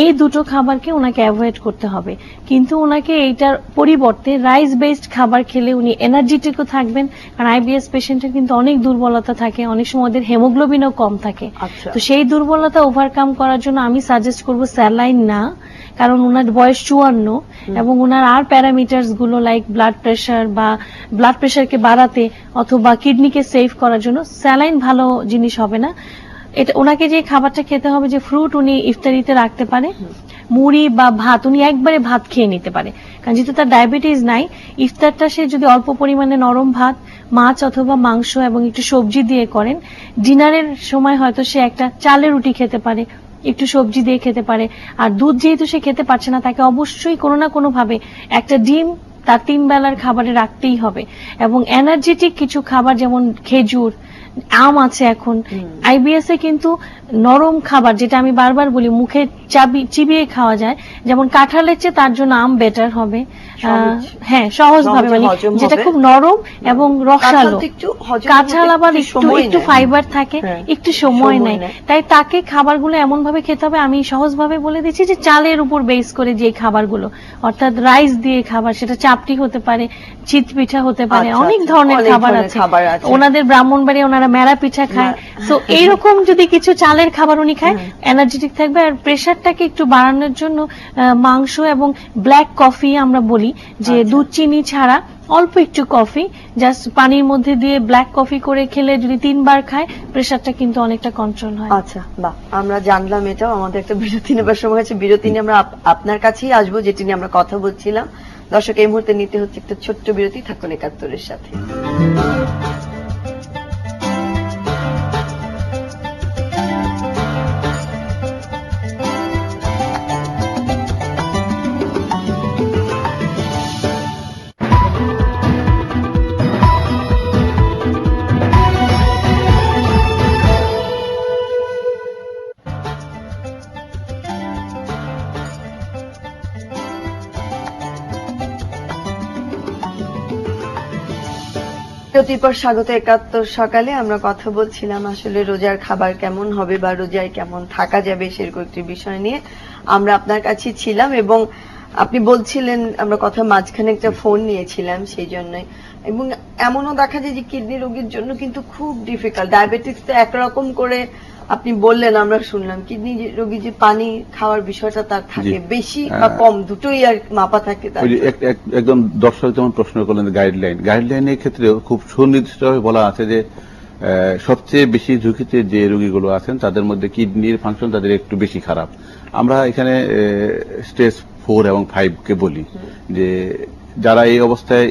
এই দুটো খাবারকে ওনাকে অ্যাভয়েড করতে হবে। কিন্তু ওনাকে এইটার পরিবর্তে রাইস বেসড খাবার খেলে উনি এনার্জেটিকও থাকবেন, কারণ আইবিএস পেশেন্টের কিন্তু অনেক দুর্বলতা থাকে, অনেক সময় ওদের হেমোগ্লোবিনও কম থাকে। আচ্ছা। তো সেই দুর্বলতা ওভারকাম করার জন্য আমি সাজেস্ট করব স্যালাইন না, কারণ ওনার বয়স 54 এবং ওনার আর প্যারামিটার্স গুলো লাইক ব্লাড প্রেশার বা ব্লাড প্রেশারকে বাড়াতে অথবা কিডনিকে সেভ করার জন্য স্যালাইন ভালো জিনিস হবে না। এটা ওনাকে যে খাবারটা খেতে হবে, যে ফ্রুট উনি ইফতারিতে রাখতে পারে, মুড়ি বা ভাত উনি একবারে ভাত খেয়ে নিতে পারে, কারণ যেহেতু তার ডায়াবেটিস নাই, ইফতারটা সে যদি অল্প পরিমাণে নরম ভাত, মাছ অথবা মাংস এবং একটু সবজি দিয়ে করেন, ডিনারের সময় হয়তো সে একটা চালের রুটি খেতে পারে, একটু সবজি দিয়ে খেতে পারে। আর দুধ যেহেতু সে খেতে পারছে না, তাকে অবশ্যই কোনো না কোনো ভাবে একটা ডিম তার 3 বেলার খাবারে রাখতেই হবে, এবং এনার্জেটিক কিছু খাবার যেমন খেজুর, আম আছে এখন। আইবিএস এ কিন্তু নরম খাবার, যেটা আমি বারবার বলি মুখে চিবিয়ে খাওয়া যায়, যেমন কাঁঠালের চেয়ে তার জন্য আম বেটার হবে। হ্যাঁ, সহজভাবে, মানে হজম যেটা হবে। খুব নরম এবং রসালো। কাঁঠাল আবার একটু ফাইবার থাকে, একটু সময় নেয়, তাই তাকে খাবারগুলো এমন ভাবে খেতে হবে। আমি সহজভাবে বলে দিচ্ছি যে চালের উপর বেস করে যে খাবারগুলো, অর্থাৎ রাইস দিয়ে খাবার, সেটা চাপটি হতে পারে, চিত পিঠা হতে পারে, আচ্ছা, অনেক আচ্ছা, ধরনের অনেক খাবার ধরনের আছে। খাবার আছে। ওনাদের ব্রাহ্মণবাড়ি ওনারা মেরা পিঠা খায়, তো এইরকম যদি কিছু চালের খাবার উনি খায়, এনার্জেটিক থাকবে। আর প্রেশারটাকে একটু বাড়ানোর জন্য মাংস এবং ব্ল্যাক কফি আমরা বলি, যে দুধ চিনি ছাড়া অল্প একটু কফি জাস্ট পানির মধ্যে দিয়ে ব্ল্যাক কফি করে খেলে যদি 3 বার খায়, প্রেশারটা কিন্তু অনেকটা কন্ট্রোল হয়। আচ্ছা, বাহ, আমরা জানলাম এটাও। আমাদের একটা বিরতি নেবার সময় আছে, বিরতি নিয়ে আমরা আপনার কাছেই আসবো, যেটি নিয়ে আমরা কথা বলছিলাম। দর্শক, এই মুহূর্তে নিতে হচ্ছে একটা ছোট্ট বিরতি, থাকুন 71-এর সাথে। বিরতির পর স্বাগত 71 সকালে। আমরা কথা বলছিলাম আসলে রোজার খাবার কেমন হবে বা রোজায় কেমন থাকা যাবে, সেরকম একটি বিষয় নিয়ে আমরা আপনার কাছে ছিলাম, এবং আপনি বলছিলেন, আমরা কথা মাঝখানে একটা ফোন নিয়েছিলাম সেই জন্যই। এবং এমনও দেখা যায় যে কিডনি রোগীর জন্য কিন্তু খুব ডিফিকাল্ট। ডায়াবেটিস তো একরকম করে আপনি বললেন, আমরা শুনলাম, কিডনি রোগী যে পানি খাওয়ার বিষয়টা তার থাকে, বেশি বা কম দুটোই আর মাপা থাকে তার। একদম দর্শক যেমন প্রশ্ন করলেন গাইডলাইনের ক্ষেত্রেও খুব সুনির্দিষ্টভাবে বলা আছে যে সবচেয়ে বেশি ঝুঁকিতে যে রোগীগুলো আছেন তাদের মধ্যে কিডনির ফাংশন তাদের একটু বেশি খারাপ। আমরা এখানে স্টেজ 4 এবং 5 কে বলি যে যারা এই অবস্থায়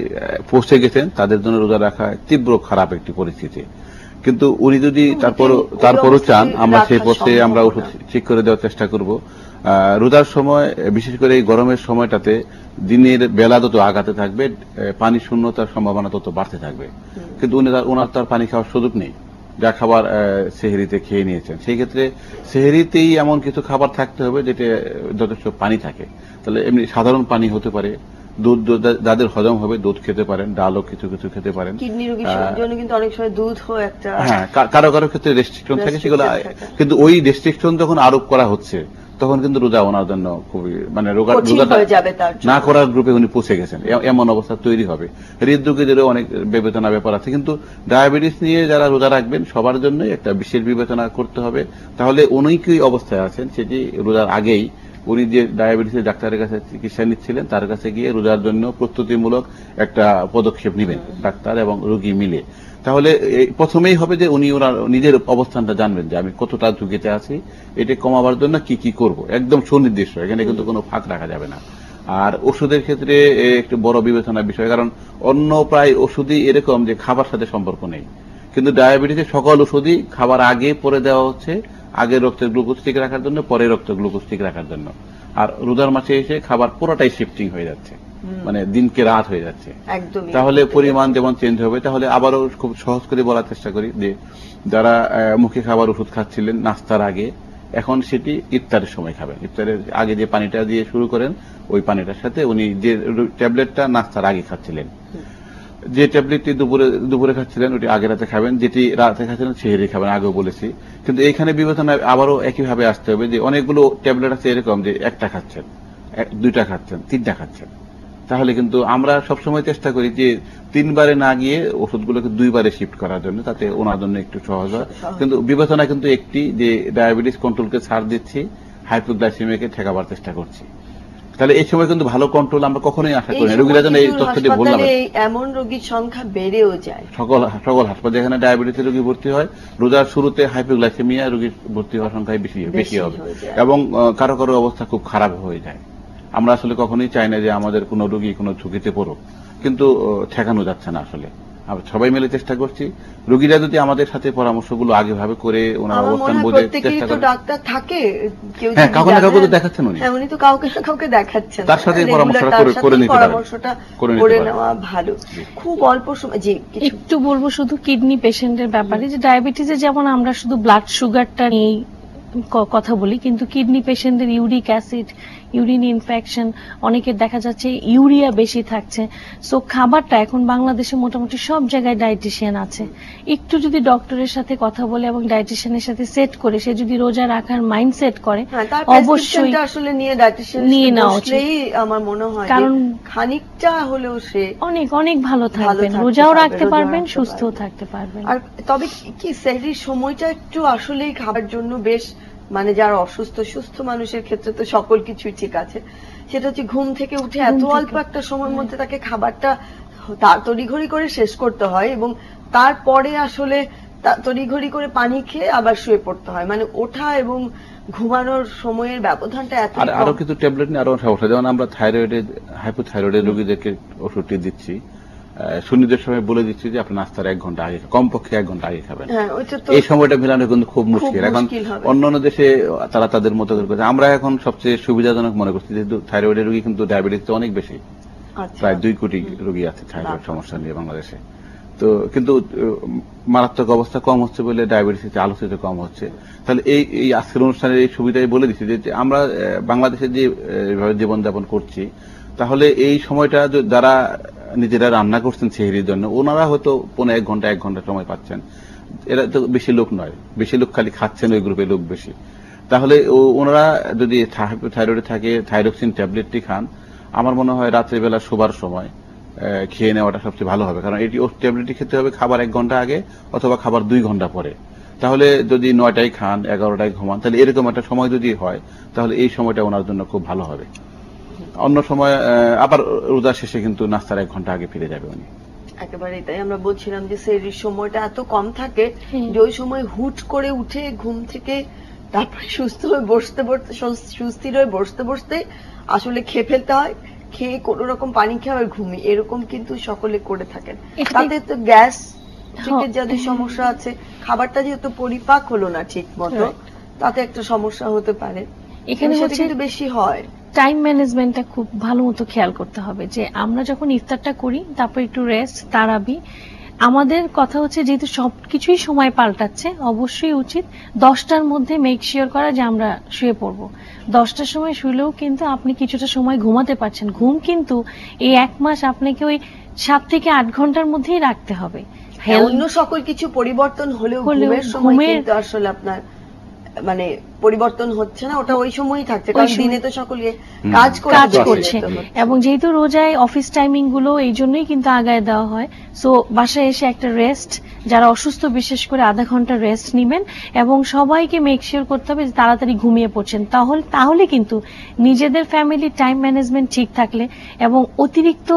পৌঁছে গেছেন তাদের জন্য রোজা রাখা তীব্র খারাপ একটি পরিস্থিতি। কিন্তু উনি যদি তারপরও চান, আমরা সেই পথে আমরা ওষুধ ঠিক করে দেওয়ার চেষ্টা করব। রোজার সময় বিশেষ করে এই গরমের সময়টাতে দিনের বেলা যত আগাতে থাকবে, পানি শূন্যতার সম্ভাবনা তত বাড়তে থাকবে। কিন্তু ওনার তার পানি খাওয়ার সুযোগ নেই, যা খাবার সেহরিতে খেয়ে নিয়েছেন। সেই ক্ষেত্রে সেহরিতেই এমন কিছু খাবার থাকতে হবে যেটা যথেষ্ট পানি থাকে। তাহলে এমনি সাধারণ পানি হতে পারে, দুধ যাদের হজম হবে দুধ খেতে পারেন, ডালও কিছু কিছু খেতে পারেন। কিডনি রোগীর জন্য কিন্তু অনেক সময় দুধও একটা, হ্যাঁ, কারো কারো ক্ষেত্রে রেস্ট্রিকশন থাকে, সেগুলো কিন্তু ওই রেস্ট্রিকশন যখন আরোপ করা হচ্ছে তখন কিন্তু রোজা ওনার জন্য খুবই মানে রোজাটা না করার গ্রুপে উনি পৌঁছে গেছেন, এমন অবস্থা তৈরি হবে। হৃদরোগীদেরও অনেক বিবেচনা ব্যাপার আছে, কিন্তু ডায়াবেটিস নিয়ে যারা রোজা রাখবেন সবার জন্যই একটা বিশেষ বিবেচনা করতে হবে। তাহলে উনি কি অবস্থায় আছেন সেটি রোজার আগেই উনি যে ডায়াবেটিসের ডাক্তারের কাছে চিকিৎসা নিচ্ছিলেন তার কাছে গিয়ে রোজার জন্য প্রস্তুতিমূলক একটা পদক্ষেপ নেবেন ডাক্তার এবং রোগী মিলে। তাহলে প্রথমেই হবে যে উনি ওনার নিজের অবস্থানটা জানবেন যে আমি কতটা ঝুঁকিতে আছি, এটা কমাবার জন্য কি কি করব, একদম সুনির্দিষ্ট, এখানে কিন্তু কোনো ফাঁক রাখা যাবে না। আর ওষুধের ক্ষেত্রে একটু বড় বিবেচনার বিষয়, কারণ অন্য প্রায় ওষুধই এরকম যে খাবার সাথে সম্পর্ক নেই, কিন্তু ডায়াবেটিসের সকল ওষুধই খাবার আগে পরে দেওয়া হচ্ছে, আগে রক্তের গ্লুকোজ ঠিক রাখার জন্য, পরে রক্তের গ্লুকোজ ঠিক রাখার জন্য। আর রোজার মাসে এসে খাবার পুরোটাই শিফটিং হয়ে যাচ্ছে, মানে দিনকে রাত হয়ে যাচ্ছে। তাহলে পরিমাণ যেমন চেঞ্জ হবে। তাহলে আবারও খুব সহজ করে বলার চেষ্টা করি যে যারা মুখে খাবার ওষুধ খাচ্ছিলেন নাস্তার আগে, এখন সেটি ইফতারের সময় খাবেন। ইফতারের আগে যে পানিটা দিয়ে শুরু করেন ওই পানিটার সাথে উনি যে ট্যাবলেটটা নাস্তার আগে খাচ্ছিলেন, যে ট্যাবলেটটি দুপুরে খাচ্ছিলেন ওটি আগে রাতে খাবেন, যেটি রাতে খাচ্ছিলেন সেহেরি খাবেন, আগেও বলেছি। কিন্তু এইখানে বিবেচনায় আবারও একইভাবে আসতে হবে যে অনেকগুলো ট্যাবলেট আছে এরকম যে একটা খাচ্ছেন, দুইটা খাচ্ছেন, তিনটা খাচ্ছেন। তাহলে কিন্তু আমরা সবসময় চেষ্টা করি যে 3 বারে না গিয়ে ওষুধগুলোকে 2 বারে শিফট করার জন্য, তাতে ওনার জন্য একটু সহজ হয়। কিন্তু বিবেচনা কিন্তু একটি যে ডায়াবেটিস কন্ট্রোলকে ছাড় দিচ্ছি, হাইপোগ্লাইসেমিয়াকে ঠেকাবার চেষ্টা করছি। তাহলে এই সময় কিন্তু ভালো কন্ট্রোল আমরা কখনোই আশা করি না। রোগীরা যেন এই তথ্যটি ভুল না হয়, এমন রোগীর সংখ্যা বেড়েও যায়। সকল হাসপাতালে যেখানে ডায়াবেটিসের রোগী ভর্তি হয়, রোজার শুরুতে হাইপোগ্লাইসেমিয়া রোগীর ভর্তি হওয়ার সংখ্যা বেশি হবে এবং কারো কারো অবস্থা খুব খারাপ হয়ে যায়। আমরা আসলে কখনোই চাই না যে আমাদের কোনো রোগী কোনো ঝুঁকিতে পড়ুক, কিন্তু ঠেকানো যাচ্ছে না। আসলে সবাই মিলে চেষ্টা করছি। রোগীরা যদি আমাদের সাথে পরামর্শগুলো আগে ভাবে করে ওনার অবস্থান বুঝে চেষ্টা করে, ডাক্তার থাকে হ্যাঁ, কাউকে না কাউকে তো দেখাচ্ছেন উনি তো কাউকে না কাউকে দেখাচ্ছেন, তার সাথে পরামর্শটা করে নিতে পারেন, পরামর্শটা করে নেওয়া ভালো। খুব অল্প সময় যে একটু বলবো শুধু কিডনি পেশেন্টের ব্যাপারে, যে ডায়াবেটিসে যেমন আমরা শুধু ব্লাড সুগারটা নিয়ে কথা বলি, কিন্তু কিডনি পেশেন্টদের ইউরিক অ্যাসিড, ইউরিন ইনফেকশন, অনেকের দেখা যাচ্ছে ইউরিয়া বেশি থাকছে। সো খাবারটা এখন বাংলাদেশে মোটামুটি সব জায়গায় ডায়েটিশিয়ান আছে, একটু যদি ডক্টরের সাথে কথা বলে এবং ডায়েটিশিয়ানের সাথে সেট করে সে যদি রোজা রাখার মাইন্ড সেট করে, অবশ্যই আসলে নিয়ে নেওয়া উচিত আমার মনে হয়, কারণ খানিকটা হলেও সে অনেক অনেক ভালো থাকবেন, রোজাও রাখতে পারবেন, সুস্থও থাকতে পারবেন। আর তবে কি সেহরির সময়টা একটু আসলেই খাবার জন্য বেশ, মানে যারা অসুস্থ সুস্থ মানুষের ক্ষেত্রে তো সকল কিছুই ঠিক আছে, সেটা হচ্ছে ঘুম থেকে উঠে এত অল্প একটা সময়ের মধ্যে তাকে খাবারটা তড়িঘড়ি করে শেষ করতে হয় এবং তারপরে আসলে তড়িঘড়ি করে পানি খেয়ে আবার শুয়ে পড়তে হয়, মানে ওঠা এবং ঘুমানোর সময়ের ব্যবধানটা এত। আরো কিছু ট্যাবলেট নিয়ে আরো সমস্যা, যেমন আমরা হাইপোথাইরয়েডের রোগীদেরকে ওষুধটি দিচ্ছি, সুনির্দিষ্ট সময় বলে দিচ্ছি যে আপনি নাস্তার 1 ঘন্টা আগে, কমপক্ষে 1 ঘন্টা আগে খাবেন। এই সময়টা মেলানো কিন্তু খুব মুশকিল। এখন অন্যান্য দেশে তারা তাদের মতো করে, আমরা এখন সবচেয়ে সুবিধাজনক মনে করছি, যেহেতু থাইরয়েডের রোগী কিন্তু ডায়াবেটিস অনেক বেশি, প্রায় 2 কোটি রোগী আছে থাইরয়েড সমস্যা নিয়ে বাংলাদেশে। তো কিন্তু মারাত্মক অবস্থা কম হচ্ছে বলে ডায়াবেটিস আলোচিত কম হচ্ছে। তাহলে এই আজকের অনুষ্ঠানের এই সুবিধাই বলে দিচ্ছি যে আমরা বাংলাদেশে যে জীবনযাপন করছি, তাহলে এই সময়টা যারা নিজেরা রান্না করছেন সেহরির জন্য, ওনারা হয়তো 1 ঘন্টা সময় পাচ্ছেন। এরা তো বেশি লোক নয়, বেশি লোক খালি খাচ্ছেন, ওই গ্রুপে লোক বেশি। তাহলে ওনারা যদি থাইরয়েডে থাকে থাইরক্সিন ট্যাবলেটটি খান, আমার মনে হয় রাত্রিবেলা শোবার সময় খেয়ে নেওয়াটা সবচেয়ে ভালো হবে, কারণ এটি ট্যাবলেটটি খেতে হবে খাবার 1 ঘন্টা আগে অথবা খাবার 2 ঘন্টা পরে। তাহলে যদি 9টায় খান 11টায় ঘুমান, তাহলে এরকম একটা সময় যদি হয় তাহলে এই সময়টা ওনার জন্য খুব ভালো হবে। অন্য সময় আবার রোজা শেষে কিন্তু নাস্তার 1 ঘন্টা আগে ফিরে যাবে উনি। একেবারেই তাই। আমরা বলছিলাম যে সেহরির সময়টা এত কম থাকে যে ওই সময় হুট করে উঠে ঘুম থেকে তারপরে সুস্থির হয়ে বসতে বসতে আসলে খেয়ে ফেলতে হয়, খেয়ে কোনো রকম পানি খেয়ে আবার ঘুমি, এরকম কিন্তু সকলে করে থাকেন। এটা তাতে তো গ্যাস হ্যাঁ। যাদের সমস্যা আছে, খাবারটা যেহেতু পরিপাক হলো না ঠিক মতো, তাতে একটা সমস্যা হতে পারে। এখানে সেটা হচ্ছে কিন্তু বেশি হয়। টাইম ম্যানেজমেন্টটা খুব ভালো মতো খেয়াল করতে হবে, যে আমরা যখন ইফতারটা করি তারপর একটু রেস্ট, তারাবি। আমাদের কথা হচ্ছে যেহেতু সবকিছুই সময় পাল্টাচ্ছে, অবশ্যই উচিত 10টার মধ্যে মেক শিওর করা যে আমরা শুয়ে পড়বো। 10টার সময় শুলেও কিন্তু আপনি কিছুটা সময় ঘুমাতে পারছেন। ঘুম কিন্তু এই 1 মাস আপনাকে ওই 7 থেকে 8 ঘন্টার মধ্যেই রাখতে হবে। অন্য সকল কিছু পরিবর্তন হলেও হলেও ঘুমের সময় ঘুমের- কিন্তু আসলে আপনার মানে পরিবর্তন হচ্ছে না, ওটা ওই সময়ই থাকছে, কারণ সময়- দিনে তো সকলে কাজ কাজ করছে। করছে, এবং যেহেতু রোজায় অফিস টাইমিং গুলো এই জন্যই কিন্তু আগায় দেওয়া হয়। সো বাসায় এসে একটা রেস্ট, যারা অসুস্থ বিশেষ করে আধা ঘন্টা রেস্ট নিবেন, এবং সবাইকে মেক শিওর করতে হবে যে তাড়াতাড়ি ঘুমিয়ে পড়ছেন। তাহলে কিন্তু নিজেদের ফ্যামিলি টাইম ম্যানেজমেন্ট ঠিক থাকলে, এবং অতিরিক্ত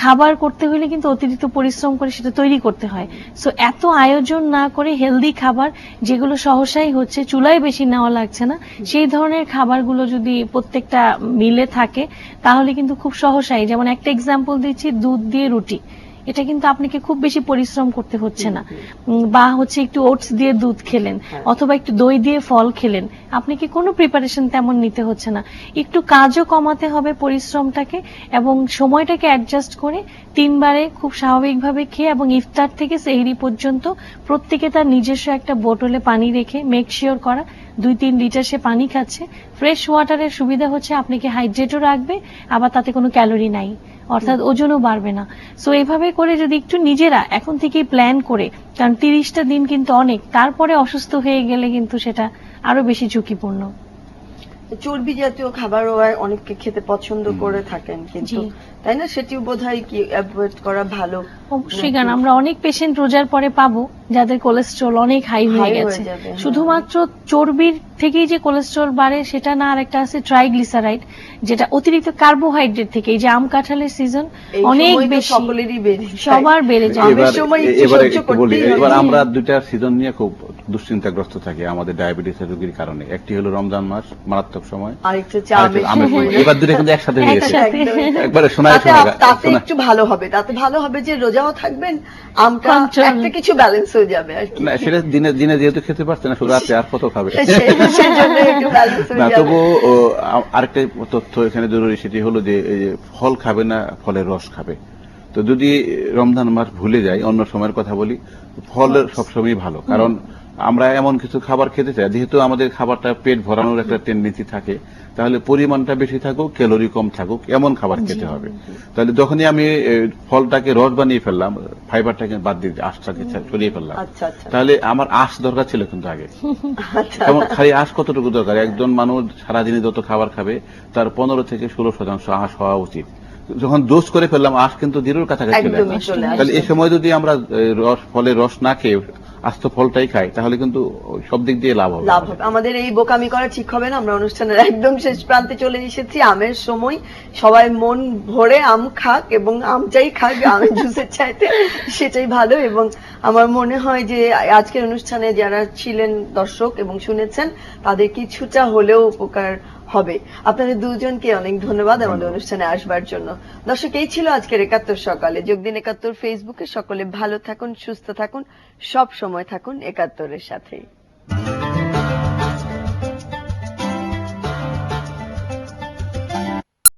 খাবার করতে হলে কিন্তু অতিরিক্ত পরিশ্রম করে সেটা তৈরি করতে হয়। সো এত আয়োজন না করে হেলদি খাবার, যেগুলো সহসাই হচ্ছে, চুলায় বেশি নেওয়া লাগছে না, সেই ধরনের খাবারগুলো যদি প্রত্যেকটা মিলে থাকে তাহলে কিন্তু খুব সহসাই, যেমন একটা এক্সাম্পল দিচ্ছি, দুধ দিয়ে রুটি, এটা কিন্তু আপনাকে খুব বেশি পরিশ্রম করতে হচ্ছে না। বা হচ্ছে একটু ওটস দিয়ে দুধ খেলেন, অথবা একটু দই দিয়ে ফল খেলেন, আপনাকে কোনো প্রিপারেশন তেমন নিতে হচ্ছে না। একটু কাজও কমাতে হবে পরিশ্রমটাকে, এবং সময়টাকে অ্যাডজাস্ট করে 3 বারে খুব স্বাভাবিকভাবে খেয়ে, এবং ইফতার থেকে সেহরি পর্যন্ত প্রত্যেকে তার নিজস্ব একটা বোতলে পানি রেখে মেক শিওর করা 2-3 লিটার সে পানি খাচ্ছে। ফ্রেশ ওয়াটারের সুবিধা হচ্ছে আপনাকে হাইড্রেটও রাখবে, আবার তাতে কোনো ক্যালোরি নাই, অর্থাৎ ওজনও বাড়বে না। সো এইভাবে করে যদি একটু নিজেরা এখন থেকেই প্ল্যান করে, কারণ 30টা দিন কিন্তু অনেক, তারপরে অসুস্থ হয়ে গেলে কিন্তু সেটা আরো বেশি ঝুঁকিপূর্ণ। চর্বি জাতীয় খাবারও অনেকে খেতে পছন্দ করে থাকেন, কিন্তু জি। তাই না, সেটিও বোধহয় কি অ্যাভয়েড করা ভালো। অবশ্যই, কারণ আমরা অনেক পেশেন্ট রোজার পরে পাবো যাদের কোলেস্ট্রল অনেক হাই হয়ে High হয়ে গেছে। যাবে, হ্যাঁ। শুধুমাত্র চর্বির থেকেই যে কোলেস্ট্রল বাড়ে সেটা না, আর একটা আছে ট্রাইগ্লিসারাইড, যেটা অতিরিক্ত কার্বোহাইড্রেট থেকে, এই যে আম কাঁঠালের সিজন এই অনেক সময় তো বেশি, সকলেরই বেড়ে যায়। সবার বেড়ে যায়। আমের সময় একটু এবারে সহ্য একটু বলি, করতেই হবে। এবার আমরা 2টা সিজন নিয়ে খুব দুশ্চিন্তাগ্রস্ত থাকি আমাদের ডায়াবেটিসের রোগীর কারণে। একটি হলো রমজান মাস, মারাত্মক সময়, আরেকটা হচ্ছে আরেকটা হলো আমের সময়। এবার 2টা কিন্তু একসাথে হয়ে গেছে, একসাথে। একবারে শোনায় তাতে শোনায় তাতে একটু ভালো হবে, তাতে ভালো হবে যে রোজাও থাকবেন, আমটা Control. একটা কিছু ব্যালেন্স হয়ে যাবে আর কি। না, সেটা দিনে দিনে যেহেতু খেতে পারছে না, শুধু রাতে আর কত খাবে। সেই জন্য একটু ব্যালেন্স না, হয়ে যাবে। তবু আরেকটা তথ্য এখানে জরুরি, সেটি হলো যে এই যে ফল খাবে না, ফলের রস খাবে। তো যদি রমজান মাস ভুলে যাই, অন্য সময়ের কথা বলি, ফলের সবসময় ভালো, কারণ আমরা এমন কিছু খাবার খেতে চাই, যেহেতু আমাদের খাবারটা পেট ভরানোর একটা টেন্ডেন্সি থাকে, তাহলে পরিমাণটা বেশি থাকুক, ক্যালোরি কম থাকুক, এমন খাবার খেতে হবে। তাহলে যখনই আমি ফলটাকে রস বানিয়ে ফেললাম, ফাইবারটাকে বাদ দিয়ে আঁশটাকে সরিয়ে ফেললাম, আচ্ছা আচ্ছা তাহলে আমার আঁশ দরকার ছিল কিন্তু আগে। আচ্ছা। যেমন খালি আঁশ কতটুকু দরকার, একজন মানুষ সারাদিনে যত খাবার খাবে তার 15 থেকে 16% আঁশ হওয়া উচিত। যখন ডোজ করে ফেললাম, আঁশ কিন্তু জিরোর কাছাকাছি চলে একদমই আসে। চলে তাহলে আসে। এই সময় যদি আমরা ফলের রস না খেয়ে আস্ত ফলটাই খাই, তাহলে কিন্তু সব দিক দিয়ে লাভ হবে। লাভ হবে। আমাদের এই বোকামি করা ঠিক হবে না। আমরা অনুষ্ঠানের একদম শেষ প্রান্তে চলে এসেছি। আমের সময়, সবাই মন ভরে আম খাক, এবং আমটাই খাক আমের জুসের চাইতে, সেটাই ভালো। এবং আমার মনে হয় যে আজকের অনুষ্ঠানে যারা ছিলেন দর্শক এবং শুনেছেন, তাদের কিছুটা হলেও উপকার হবে। আপনাদের দুজনকে অনেক ধন্যবাদ আমাদের অনুষ্ঠানে আসবার জন্য। দর্শক, এই ছিল আজকের ৭১ সকালে। যোগদিন ৭১ ফেসবুকে সকলে ভালো থাকুন, সুস্থ থাকুন, সব সময় থাকুন ৭১-এর সাথেই।